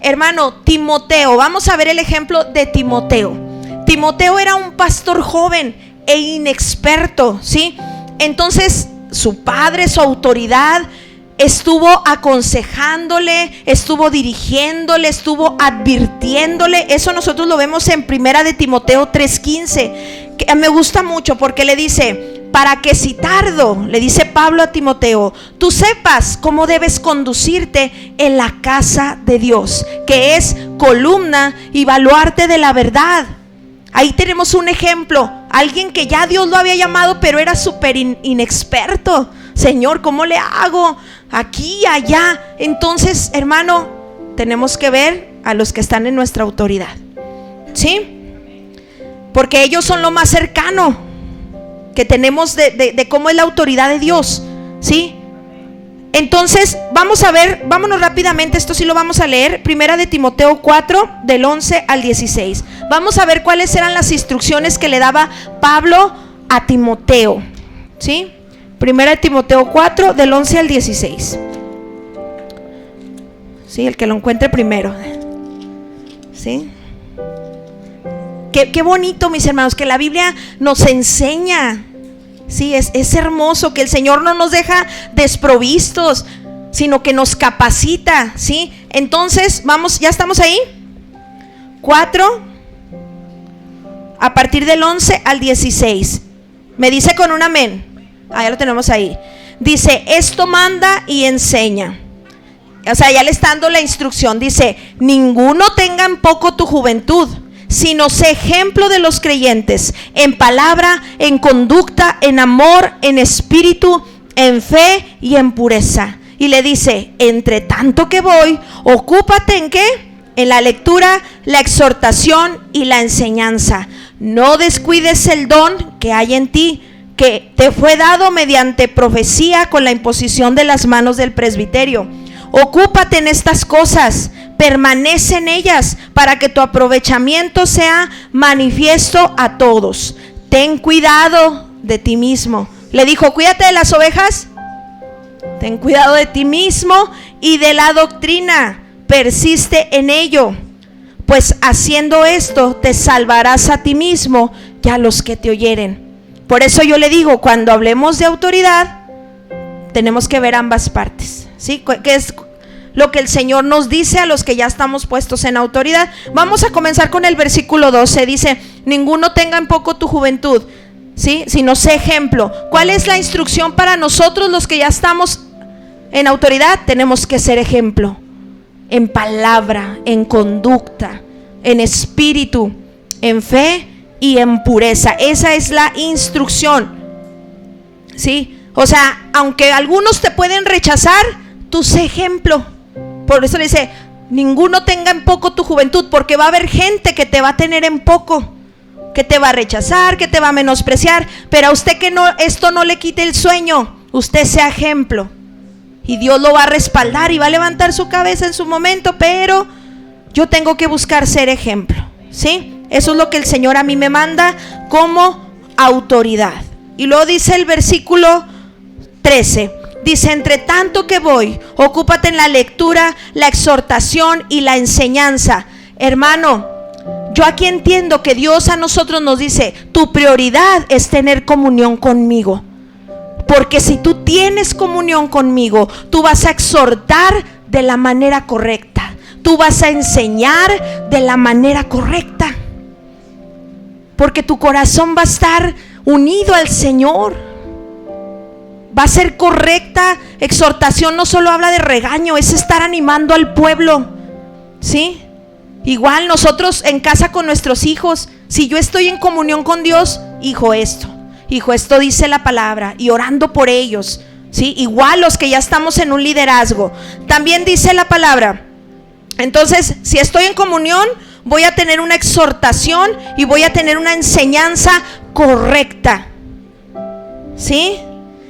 Hermano, Timoteo, vamos a ver el ejemplo de Timoteo. Timoteo era un pastor joven e inexperto, ¿sí? Entonces su padre, su autoridad, estuvo aconsejándole, estuvo dirigiéndole, estuvo advirtiéndole. Eso nosotros lo vemos en Primera de Timoteo 3:15, que me gusta mucho, porque le dice: para que si tardo, le dice Pablo a Timoteo, tú sepas cómo debes conducirte en la casa de Dios, que es columna y baluarte de la verdad. Ahí tenemos un ejemplo, alguien que ya Dios lo había llamado, pero era súper inexperto. Señor, ¿cómo le hago? Aquí, allá. Entonces, hermano, tenemos que ver a los que están en nuestra autoridad, ¿sí? Porque ellos son lo más cercano que tenemos de cómo es la autoridad de Dios, ¿sí? Entonces, vamos a ver, vámonos rápidamente, esto sí lo vamos a leer, Primera de Timoteo 4, del 11 al 16. Vamos a ver cuáles eran las instrucciones que le daba Pablo a Timoteo, ¿sí? Primera de Timoteo 4, del 11 al 16. Sí, el que lo encuentre primero. ¿Sí? Qué bonito, mis hermanos, que la Biblia nos enseña. Sí, es hermoso que el Señor no nos deja desprovistos, sino que nos capacita. ¿Sí? Entonces, vamos, ¿ya estamos ahí? 4, a partir del 11 al 16. Me dice con un amén. Ah, ya lo tenemos ahí. Dice: esto manda y enseña. O sea, ya le está dando la instrucción. Dice: ninguno tenga en poco tu juventud, sino sé ejemplo de los creyentes, en palabra, en conducta, en amor, en espíritu, en fe y en pureza. Y le dice: entre tanto que voy, ocúpate ¿en qué? En la lectura, la exhortación y la enseñanza. No descuides el don que hay en ti, que te fue dado mediante profecía con la imposición de las manos del presbiterio. Ocúpate en estas cosas, permanece en ellas, para que tu aprovechamiento sea manifiesto a todos. Ten cuidado de ti mismo. Le dijo: cuídate de las ovejas, ten cuidado de ti mismo y de la doctrina, persiste en ello, pues haciendo esto te salvarás a ti mismo y a los que te oyeren. Por eso yo le digo, cuando hablemos de autoridad, tenemos que ver ambas partes, ¿sí? Que es lo que el Señor nos dice a los que ya estamos puestos en autoridad. Vamos a comenzar con el versículo 12. Dice: ninguno tenga en poco tu juventud, ¿sí? Sino sé ejemplo. ¿Cuál es la instrucción para nosotros los que ya estamos en autoridad? Tenemos que ser ejemplo, en palabra, en conducta, en espíritu, en fe y en pureza. Esa es la instrucción, ¿sí? O sea, aunque algunos te pueden rechazar, tú sé ejemplo. Por eso le dice: ninguno tenga en poco tu juventud, porque va a haber gente que te va a tener en poco, que te va a rechazar, que te va a menospreciar. Pero a usted que no, esto no le quite el sueño, usted sea ejemplo, y Dios lo va a respaldar y va a levantar su cabeza en su momento. Pero yo tengo que buscar ser ejemplo, ¿sí? Eso es lo que el Señor a mí me manda como autoridad. Y luego dice el versículo 13, dice: entre tanto que voy, ocúpate en la lectura, la exhortación y la enseñanza. Hermano, yo aquí entiendo que Dios a nosotros nos dice: tu prioridad es tener comunión conmigo. Porque si tú tienes comunión conmigo, tú vas a exhortar de la manera correcta. Tú vas a enseñar de la manera correcta. Porque tu corazón va a estar unido al Señor. Va a ser correcta exhortación. No solo habla de regaño, es estar animando al pueblo, ¿sí? Igual nosotros en casa con nuestros hijos, si yo estoy en comunión con Dios, hijo, esto dice la palabra, y orando por ellos, ¿sí? Igual los que ya estamos en un liderazgo, también dice la palabra. Entonces, si estoy en comunión, voy a tener una exhortación y voy a tener una enseñanza correcta, ¿sí?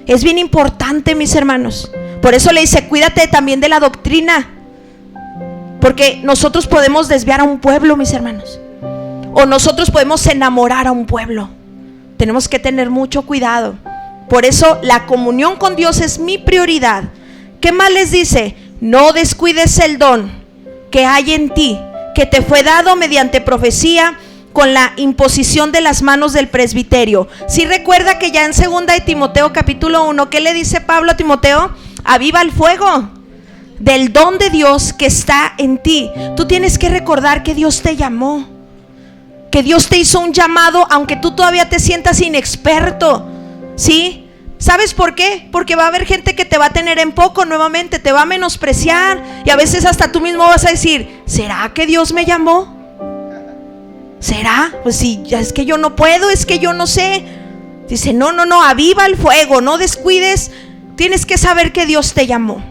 Es bien importante, mis hermanos. Por eso le dice, cuídate también de la doctrina, porque nosotros podemos desviar a un pueblo, mis hermanos, o nosotros podemos enamorar a un pueblo. Tenemos que tener mucho cuidado. Por eso la comunión con Dios es mi prioridad. ¿Qué más les dice? No descuides el don que hay en ti, que te fue dado mediante profecía con la imposición de las manos del presbiterio. Si recuerda que ya en 2 de Timoteo capítulo 1, ¿qué le dice Pablo a Timoteo? Aviva el fuego del don de Dios que está en ti. Tú tienes que recordar que Dios te llamó, que Dios te hizo un llamado, aunque tú todavía te sientas inexperto, ¿sí? ¿Sabes por qué? Porque va a haber gente que te va a tener en poco nuevamente, te va a menospreciar, y a veces hasta tú mismo vas a decir, ¿será que Dios me llamó? ¿Será? Pues sí, es que yo no puedo, es que yo no sé. Dice, no, aviva el fuego, no descuides. Tienes que saber que Dios te llamó,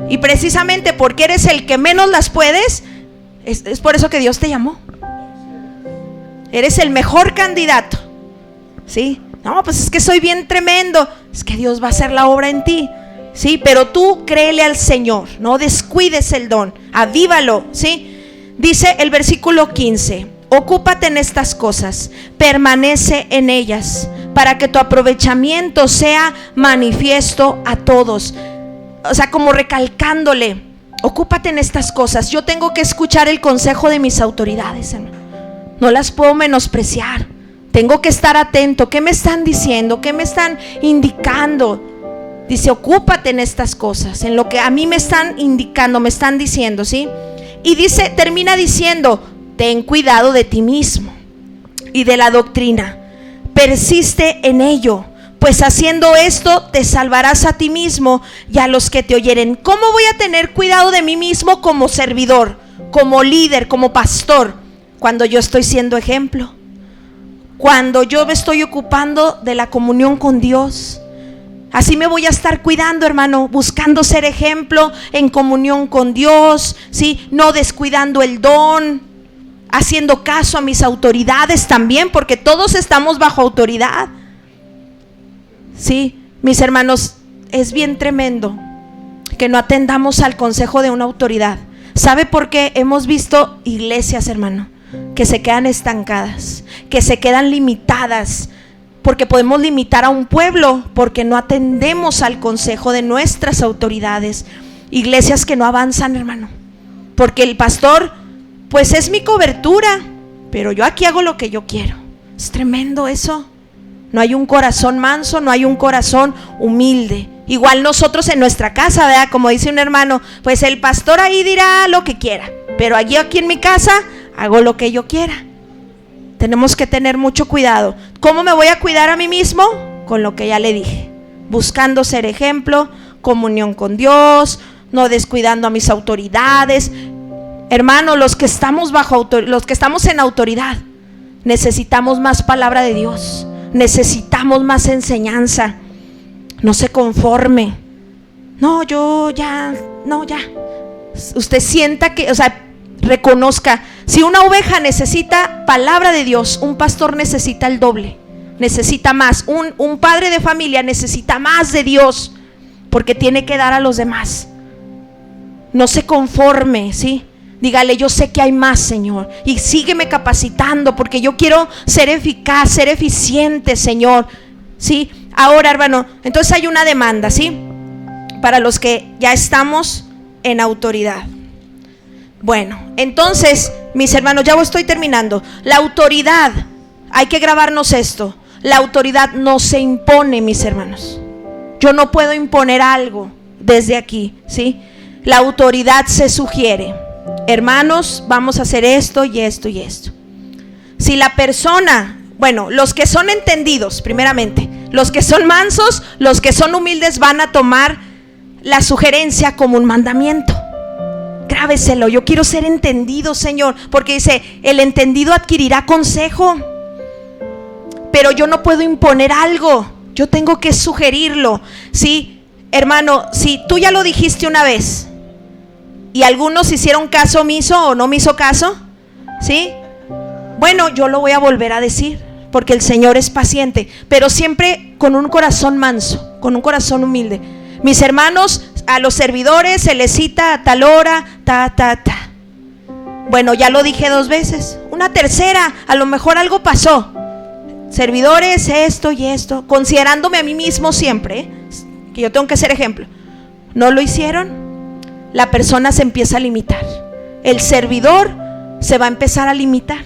y precisamente porque eres el que menos las puedes, es por eso que Dios te llamó. Eres el mejor candidato, ¿sí? No, pues es que soy bien tremendo. Es que Dios va a hacer la obra en ti, ¿sí? Pero tú créele al Señor, no descuides el don, avívalo, ¿sí? Dice el versículo 15, ocúpate en estas cosas, permanece en ellas, para que tu aprovechamiento sea manifiesto a todos. O sea, como recalcándole, ocúpate en estas cosas. Yo tengo que escuchar el consejo de mis autoridades, hermano. No las puedo menospreciar. Tengo que estar atento. ¿Qué me están diciendo? ¿Qué me están indicando? Dice, ocúpate en estas cosas, en lo que a mí me están indicando, me están diciendo, ¿sí? Y dice, termina diciendo, ten cuidado de ti mismo y de la doctrina. Persiste en ello, pues haciendo esto te salvarás a ti mismo y a los que te oyeren. ¿Cómo voy a tener cuidado de mí mismo como servidor, como líder, como pastor? Cuando yo estoy siendo ejemplo, cuando yo me estoy ocupando de la comunión con Dios. Así me voy a estar cuidando, hermano, buscando ser ejemplo en comunión con Dios, ¿sí? No descuidando el don, haciendo caso a mis autoridades también, porque todos estamos bajo autoridad, ¿sí? Mis hermanos, es bien tremendo que no atendamos al consejo de una autoridad. ¿Sabe por qué? Hemos visto iglesias, hermano, que se quedan estancadas, que se quedan limitadas, porque podemos limitar a un pueblo porque no atendemos al consejo de nuestras autoridades. Iglesias que no avanzan, hermano, porque el pastor, pues es mi cobertura, pero yo aquí hago lo que yo quiero. Es tremendo eso. No hay un corazón manso, no hay un corazón humilde. Igual nosotros en nuestra casa, ¿verdad? Como dice un hermano, pues el pastor ahí dirá lo que quiera, pero aquí en mi casa hago lo que yo quiera. Tenemos que tener mucho cuidado. ¿Cómo me voy a cuidar a mí mismo? Con lo que ya le dije, buscando ser ejemplo, comunión con Dios, no descuidando a mis autoridades. Hermano, los que estamos los que estamos en autoridad, necesitamos más palabra de Dios, necesitamos más enseñanza. No se conforme. No, ya. Usted sienta que, o sea, reconozca, si una oveja necesita palabra de Dios, un pastor necesita el doble, necesita más. Un padre de familia necesita más de Dios, porque tiene que dar a los demás. No se conforme, ¿sí? Dígale, yo sé que hay más, Señor, y sígueme capacitando, porque yo quiero ser eficaz, ser eficiente, Señor, ¿sí? Ahora, hermano, entonces hay una demanda, ¿sí? Para los que ya estamos en autoridad. Bueno, entonces, mis hermanos, ya estoy terminando. La autoridad, hay que grabarnos esto. La autoridad no se impone, mis hermanos. Yo no puedo imponer algo desde aquí, ¿sí? La autoridad se sugiere. Hermanos, vamos a hacer esto y esto y esto. Si la persona, bueno, los que son entendidos, primeramente, los que son mansos, los que son humildes van a tomar la sugerencia como un mandamiento. Grábeselo, yo quiero ser entendido, Señor, porque dice, el entendido adquirirá consejo. Pero yo no puedo imponer algo, yo tengo que sugerirlo. Sí, hermano, si tú ya lo dijiste una vez y algunos hicieron caso omiso o no me hizo caso, ¿sí? Bueno, yo lo voy a volver a decir, porque el Señor es paciente, pero siempre con un corazón manso, con un corazón humilde. Mis hermanos, a los servidores se les cita a tal hora, Bueno, ya lo dije 2 veces, una tercera, a lo mejor algo pasó. Servidores, esto y esto, considerándome a mí mismo siempre, que yo tengo que ser ejemplo. ¿No lo hicieron? La persona se empieza a limitar. El servidor se va a empezar a limitar.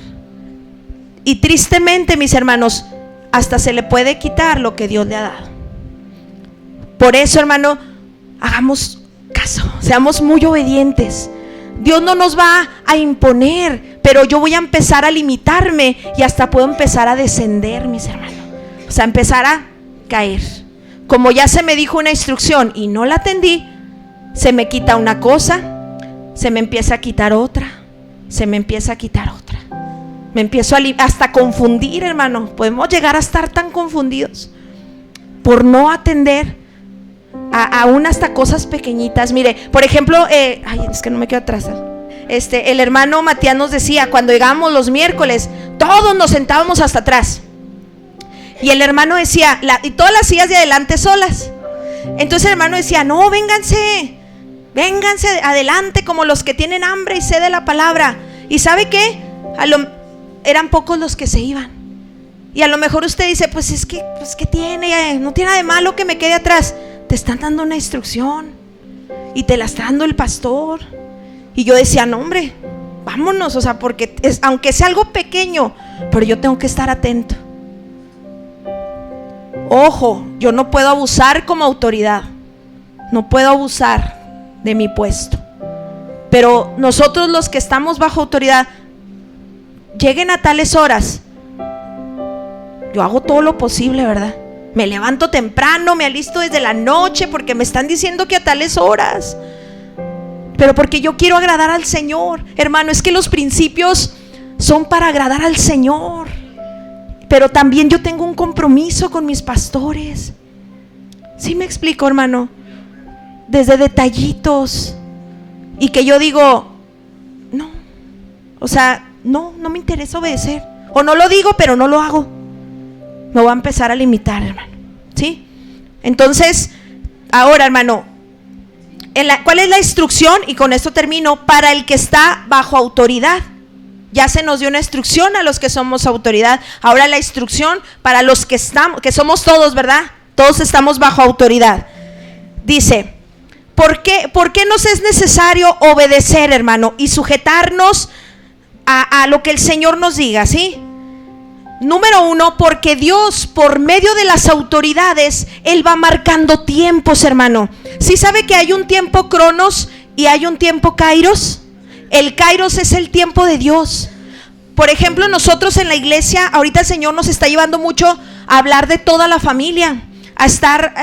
Y tristemente, mis hermanos, hasta se le puede quitar lo que Dios le ha dado. Por eso, hermano, hagamos caso, seamos muy obedientes. Dios no nos va a imponer, pero yo voy a empezar a limitarme y hasta puedo empezar a descender, mis hermanos. O sea, empezar a caer. Como ya se me dijo una instrucción y no la atendí, se me quita una cosa, se me empieza a quitar otra, se me empieza a quitar otra. Me empiezo hasta confundir, hermano. Podemos llegar a estar tan confundidos por no atender aún hasta cosas pequeñitas. Mire, por ejemplo, es que no me quiero atrasar. El hermano Matías nos decía, cuando llegamos los miércoles, todos nos sentábamos hasta atrás. Y el hermano decía, y todas las sillas de adelante solas. Entonces el hermano decía, no, vénganse adelante como los que tienen hambre y sed de la palabra. ¿Y sabe qué? Eran pocos los que se iban. Y a lo mejor usted dice, pues ¿qué tiene? No tiene nada de malo que me quede atrás. Te están dando una instrucción y te la está dando el pastor. Y yo decía, no, hombre, vámonos, o sea, porque aunque sea algo pequeño, pero yo tengo que estar atento. Ojo, yo no puedo abusar como autoridad, no puedo abusar de mi puesto. Pero nosotros los que estamos bajo autoridad, lleguen a tales horas, yo hago todo lo posible, ¿verdad? Me levanto temprano, me alisto desde la noche porque me están diciendo que a tales horas. Pero porque yo quiero agradar al Señor. Hermano, es que los principios son para agradar al Señor. Pero también yo tengo un compromiso con mis pastores. ¿Sí me explico, hermano? Desde detallitos. Y que yo digo, no. O sea, no me interesa obedecer. O no lo digo, pero no lo hago. Me voy a empezar a limitar, hermano. ¿Sí? Entonces, ahora, hermano, ¿cuál es la instrucción? Y con esto termino. Para el que está bajo autoridad. Ya se nos dio una instrucción a los que somos autoridad. Ahora la instrucción para los que estamos, que somos todos, ¿verdad? Todos estamos bajo autoridad. Dice, ¿por qué nos es necesario obedecer, hermano? Y sujetarnos a lo que el Señor nos diga, ¿sí? Número 1, porque Dios, por medio de las autoridades, Él va marcando tiempos, hermano. ¿Sí sabe que hay un tiempo Cronos y hay un tiempo Kairos? El Kairos es el tiempo de Dios. Por ejemplo, nosotros en la iglesia, ahorita el Señor nos está llevando mucho a hablar de toda la familia, a estar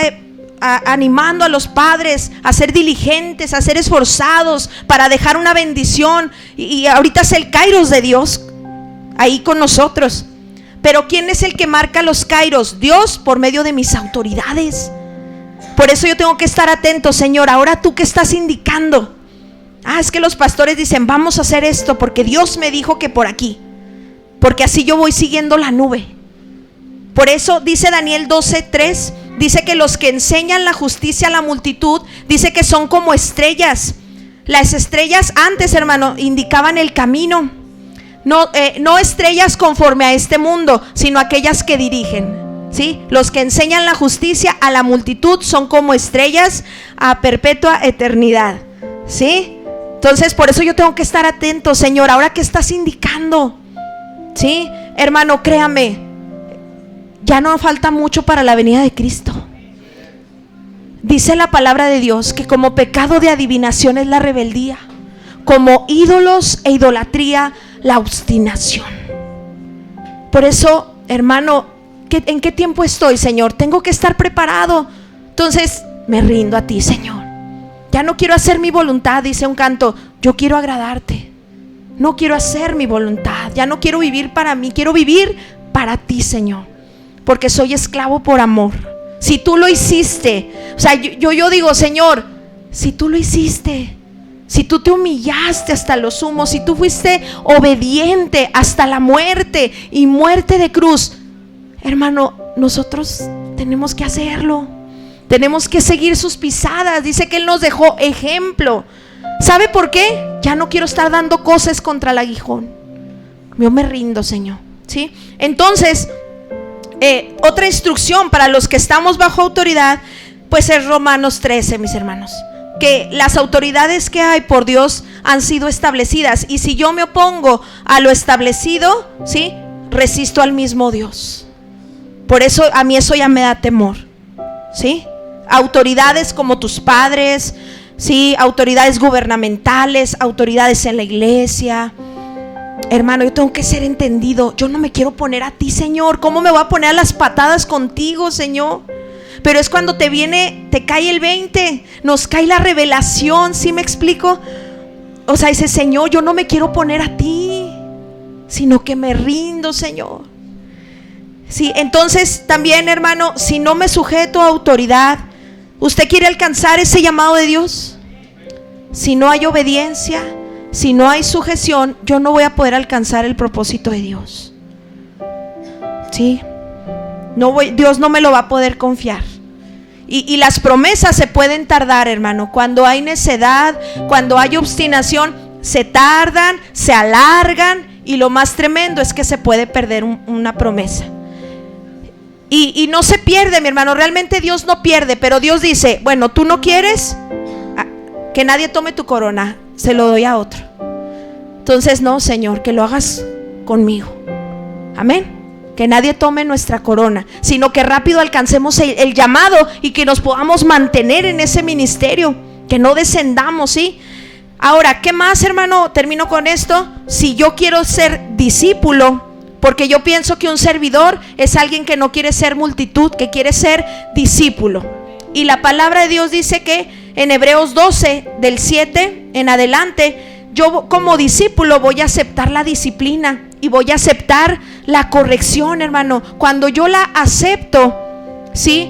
animando a los padres, a ser diligentes, a ser esforzados para dejar una bendición. Y ahorita es el Kairos de Dios ahí con nosotros. Pero ¿quién es el que marca los kairos? Dios, por medio de mis autoridades. Por eso yo tengo que estar atento, Señor. Ahora tú que estás indicando. Es que los pastores dicen, vamos a hacer esto porque Dios me dijo que por aquí. Porque así yo voy siguiendo la nube. Por eso dice Daniel 12:3, dice que los que enseñan la justicia a la multitud, dice que son como estrellas. Las estrellas antes, hermano, indicaban el camino. No estrellas conforme a este mundo, sino aquellas que dirigen, ¿sí? Los que enseñan la justicia a la multitud son como estrellas a perpetua eternidad, ¿sí? Entonces por eso yo tengo que estar atento, Señor, ahora que estás indicando, ¿sí? Hermano, créame, ya no falta mucho para la venida de Cristo. Dice la palabra de Dios que como pecado de adivinación es la rebeldía, como ídolos e idolatría la obstinación. Por eso, hermano, ¿en qué tiempo estoy, Señor? Tengo que estar preparado. Entonces me rindo a ti, Señor. Ya no quiero hacer mi voluntad, dice un canto. Yo quiero agradarte. No quiero hacer mi voluntad. Ya no quiero vivir para mí, quiero vivir para ti, Señor, porque soy esclavo por amor. Si tú lo hiciste, o sea, yo digo, Señor, si tú lo hiciste, si tú te humillaste hasta lo sumo, si tú fuiste obediente hasta la muerte y muerte de cruz, hermano, nosotros tenemos que hacerlo. Tenemos que seguir sus pisadas. Dice que Él nos dejó ejemplo. ¿Sabe por qué? Ya no quiero estar dando cosas contra el aguijón. Yo me rindo, Señor, ¿sí? Entonces, otra instrucción para los que estamos bajo autoridad, pues es Romanos 13, mis hermanos, que las autoridades que hay por Dios han sido establecidas, y si yo me opongo a lo establecido, ¿sí?, resisto al mismo Dios. Por eso a mí eso ya me da temor, ¿sí? Autoridades como tus padres, ¿sí?, autoridades gubernamentales, autoridades en la iglesia. Hermano, yo tengo que ser entendido. Yo no me quiero poner a ti, Señor. ¿Cómo me voy a poner a las patadas contigo, Señor? Pero es cuando te cae el 20, nos cae la revelación, ¿sí me explico? O sea, dice, Señor, yo no me quiero poner a ti, sino que me rindo, Señor. Sí, entonces también, hermano, si no me sujeto a autoridad, ¿usted quiere alcanzar ese llamado de Dios? Si no hay obediencia, si no hay sujeción, yo no voy a poder alcanzar el propósito de Dios. ¿Sí? Dios no me lo va a poder confiar. Y las promesas se pueden tardar, hermano. Cuando hay necedad, cuando hay obstinación, se tardan, se alargan, y lo más tremendo es que se puede perder una promesa. Y no se pierde, mi hermano. Realmente Dios no pierde, pero Dios dice, bueno, tú no quieres que nadie tome tu corona, se lo doy a otro. Entonces, no, Señor, que lo hagas conmigo. Amén. Que nadie tome nuestra corona, sino que rápido alcancemos el llamado y que nos podamos mantener en ese ministerio, que no descendamos, ¿sí? Ahora, ¿qué más, hermano? Termino con esto. Si yo quiero ser discípulo, porque yo pienso que un servidor es alguien que no quiere ser multitud, que quiere ser discípulo. Y la palabra de Dios dice que en Hebreos 12, del 7 en adelante, yo como discípulo voy a aceptar la disciplina y voy a aceptar la corrección, hermano. Cuando yo la acepto, ¿sí?,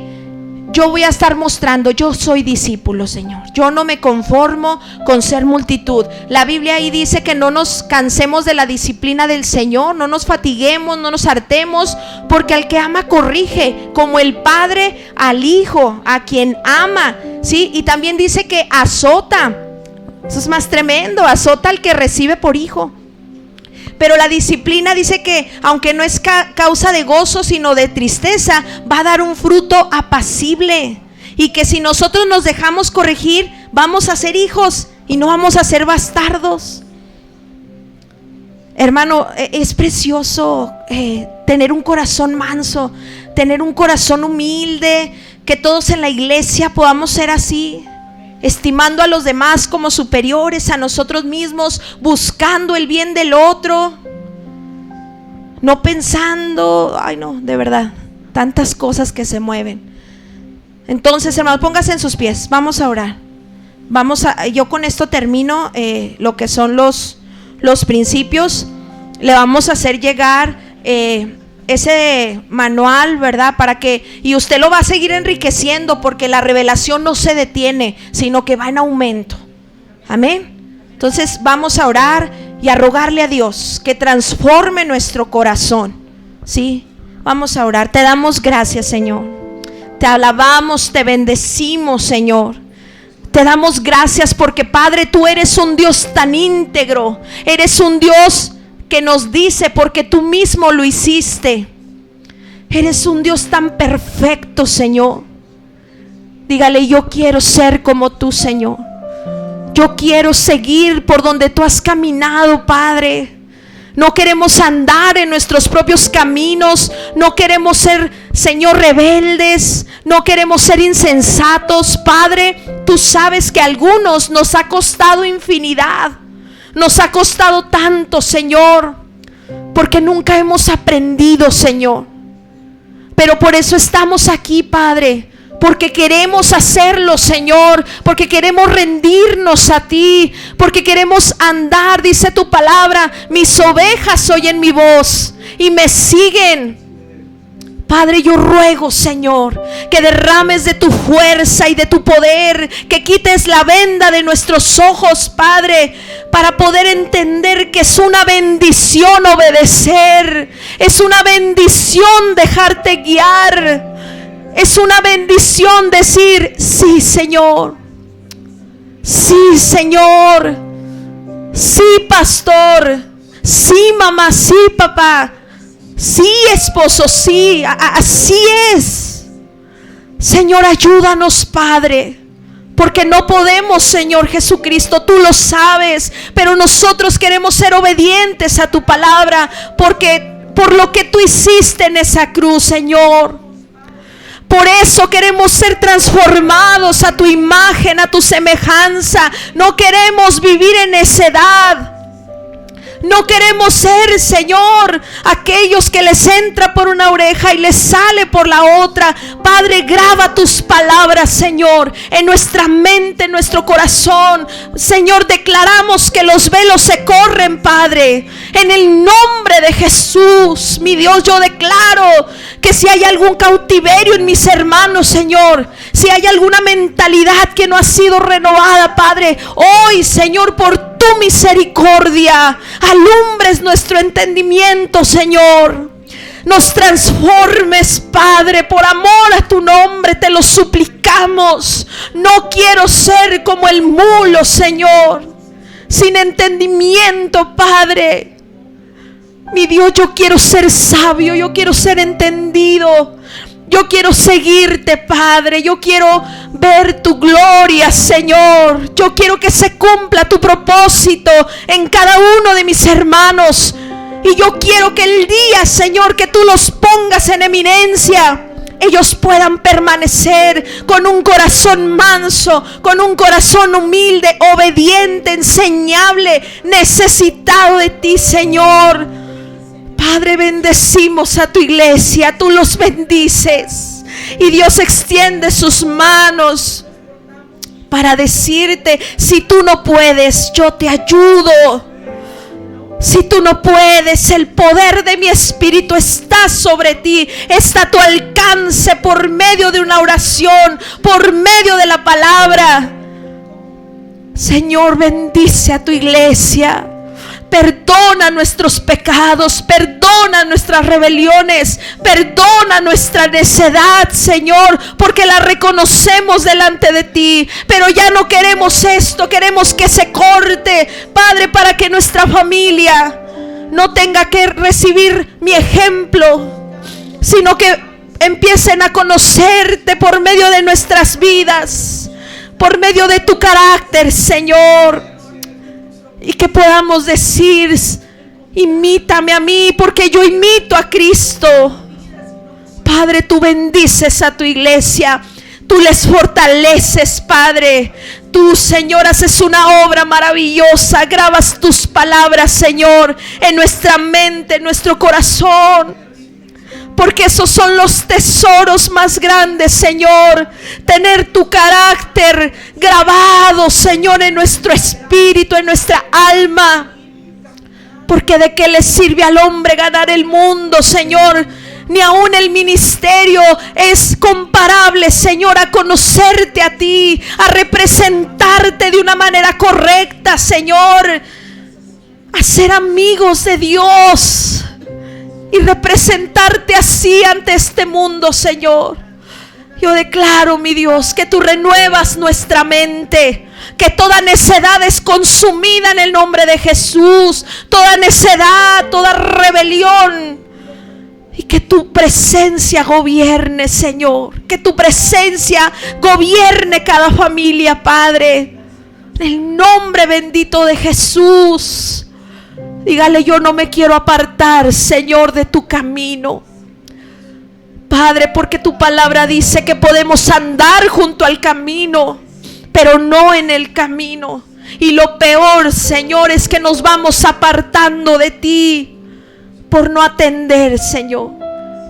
yo voy a estar mostrando, yo soy discípulo, Señor. Yo no me conformo con ser multitud. La Biblia ahí dice que no nos cansemos de la disciplina del Señor, no nos fatiguemos, no nos hartemos, porque al que ama corrige, como el Padre al Hijo, a quien ama, ¿sí? Y también dice que azota. Eso es más tremendo, azota al que recibe por hijo. Pero la disciplina dice que aunque no es causa de gozo sino de tristeza, va a dar un fruto apacible. Y que si nosotros nos dejamos corregir, vamos a ser hijos y no vamos a ser bastardos. Hermano, es precioso tener un corazón manso, tener un corazón humilde, que todos en la iglesia podamos ser así, estimando a los demás como superiores a nosotros mismos, buscando el bien del otro, no pensando, ay no, de verdad, tantas cosas que se mueven. Entonces, hermanos, póngase en sus pies, vamos a orar. Yo con esto termino lo que son los principios. Le vamos a hacer llegar ese manual, ¿verdad? Y usted lo va a seguir enriqueciendo, porque la revelación no se detiene, sino que va en aumento. Amén. Entonces vamos a orar y a rogarle a Dios que transforme nuestro corazón. ¿Sí? Vamos a orar. Te damos gracias, Señor. Te alabamos, te bendecimos, Señor. Te damos gracias porque, Padre, tú eres un Dios tan íntegro. Eres un Dios que nos dice, porque tú mismo lo hiciste. Eres un Dios tan perfecto, Señor. Dígale, yo quiero ser como tú, Señor. Yo quiero seguir por donde tú has caminado, Padre. No queremos andar en nuestros propios caminos. No queremos ser Señor, rebeldes, no queremos ser insensatos. Padre, tú sabes que a algunos nos ha costado infinidad, nos ha costado tanto, Señor, porque nunca hemos aprendido, Señor. Pero por eso estamos aquí, Padre, porque queremos hacerlo, Señor, porque queremos rendirnos a ti, porque queremos andar. Dice tu palabra: mis ovejas oyen mi voz y me siguen. Padre, yo ruego, Señor, que derrames de tu fuerza y de tu poder, que quites la venda de nuestros ojos, Padre, para poder entender que es una bendición obedecer, es una bendición dejarte guiar, es una bendición decir: sí, Señor, sí, Señor, sí, pastor, sí, mamá, sí, papá, sí, esposo, sí, así es. Señor, ayúdanos, Padre, porque no podemos, Señor Jesucristo, tú lo sabes, pero nosotros queremos ser obedientes a tu palabra, porque por lo que tú hiciste en esa cruz, Señor. Por eso queremos ser transformados a tu imagen, a tu semejanza. No queremos vivir en necedad. No queremos ser, Señor, aquellos que les entra por una oreja y les sale por la otra. Padre, graba tus palabras, Señor, en nuestra mente, en nuestro corazón. Señor, declaramos que los velos se corren, Padre, en el nombre de Jesús. Mi Dios, yo declaro que si hay algún cautiverio en mis hermanos, Señor, si hay alguna mentalidad que no ha sido renovada, Padre, hoy, Señor, por tu misericordia, alumbres nuestro entendimiento, Señor. Nos transformes, Padre, por amor a tu nombre, te lo suplicamos. No quiero ser como el mulo, Señor, sin entendimiento, Padre. Mi Dios, yo quiero ser sabio, yo quiero ser entendido. Yo quiero seguirte, Padre. Yo quiero ver tu gloria, Señor. Yo quiero que se cumpla tu propósito en cada uno de mis hermanos. Y yo quiero que el día, Señor, que tú los pongas en eminencia, ellos puedan permanecer con un corazón manso, con un corazón humilde, obediente, enseñable, necesitado de ti, Señor. Padre, bendecimos a tu iglesia, tú los bendices y Dios extiende sus manos para decirte: si tú no puedes, yo te ayudo. Si tú no puedes, el poder de mi espíritu está sobre ti, está a tu alcance por medio de una oración, por medio de la palabra. Señor, bendice a tu iglesia. Perdona nuestros pecados, perdona nuestras rebeliones, perdona nuestra necedad, Señor, porque la reconocemos delante de ti. Pero ya no queremos esto, queremos que se corte, Padre, para que nuestra familia no tenga que recibir mi ejemplo, sino que empiecen a conocerte por medio de nuestras vidas, por medio de tu carácter, Señor. Y que podamos decir: imítame a mí, porque yo imito a Cristo. Padre, tú bendices a tu iglesia, tú les fortaleces, Padre. Tú, Señor, haces una obra maravillosa. Grabas tus palabras, Señor, en nuestra mente, en nuestro corazón. Porque esos son los tesoros más grandes, Señor. Tener tu carácter grabado, Señor, en nuestro espíritu, en nuestra alma. Porque de qué le sirve al hombre ganar el mundo, Señor. Ni aún el ministerio es comparable, Señor, a conocerte a ti, a representarte de una manera correcta, Señor. A ser amigos de Dios y representarte así ante este mundo, Señor. Yo declaro, mi Dios, que tú renuevas nuestra mente, que toda necedad es consumida en el nombre de Jesús, toda necedad, toda rebelión, y que tu presencia gobierne, Señor, que tu presencia gobierne cada familia, Padre, en el nombre bendito de Jesús. Dígale: yo no me quiero apartar, Señor, de tu camino. Padre, porque tu palabra dice que podemos andar junto al camino, pero no en el camino. Y lo peor, Señor, es que nos vamos apartando de ti por no atender, Señor.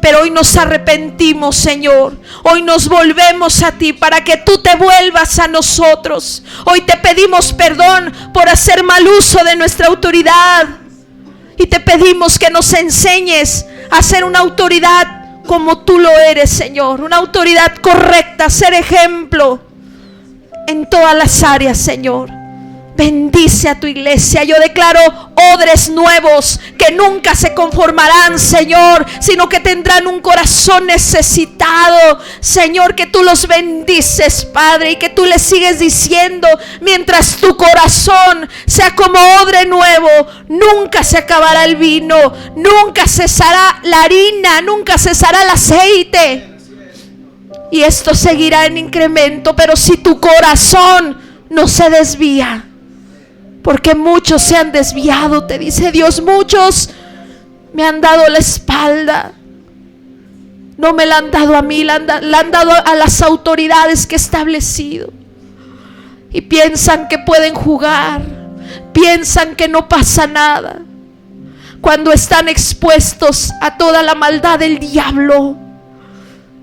Pero hoy nos arrepentimos, Señor. Hoy nos volvemos a ti para que tú te vuelvas a nosotros. Hoy te pedimos perdón por hacer mal uso de nuestra autoridad. Y te pedimos que nos enseñes a ser una autoridad como tú lo eres, Señor. Una autoridad correcta, ser ejemplo en todas las áreas, Señor. Bendice a tu iglesia. Yo declaro odres nuevos que nunca se conformarán, Señor, sino que tendrán un corazón necesitado. Señor, que tú los bendices, Padre, y que tú les sigues diciendo: mientras tu corazón sea como odre nuevo, nunca se acabará el vino, nunca cesará la harina, nunca cesará el aceite. Y esto seguirá en incremento. Pero si tu corazón no se desvía, porque muchos se han desviado, te dice Dios, muchos me han dado la espalda. No me la han dado a mí, la han dado a las autoridades que he establecido. Y piensan que pueden jugar, piensan que no pasa nada, cuando están expuestos a toda la maldad del diablo.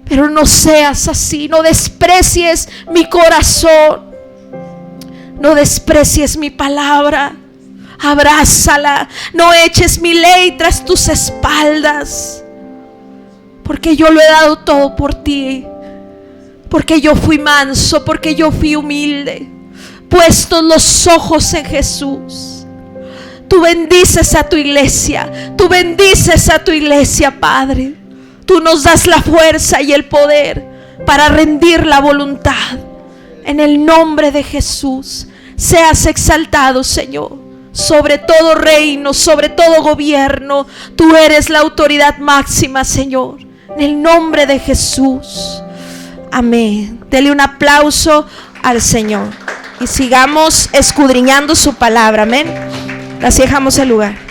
Pero no seas así, no desprecies mi corazón. No desprecies mi palabra, abrázala. No eches mi ley tras tus espaldas, porque yo lo he dado todo por ti, porque yo fui manso, porque yo fui humilde. Puestos los ojos en Jesús, tú bendices a tu iglesia, tú bendices a tu iglesia, Padre. Tú nos das la fuerza y el poder para rendir la voluntad. En el nombre de Jesús, seas exaltado, Señor, sobre todo reino, sobre todo gobierno. Tú eres la autoridad máxima, Señor. En el nombre de Jesús. Amén. Dele un aplauso al Señor y sigamos escudriñando su palabra. Amén. Así dejamos el lugar.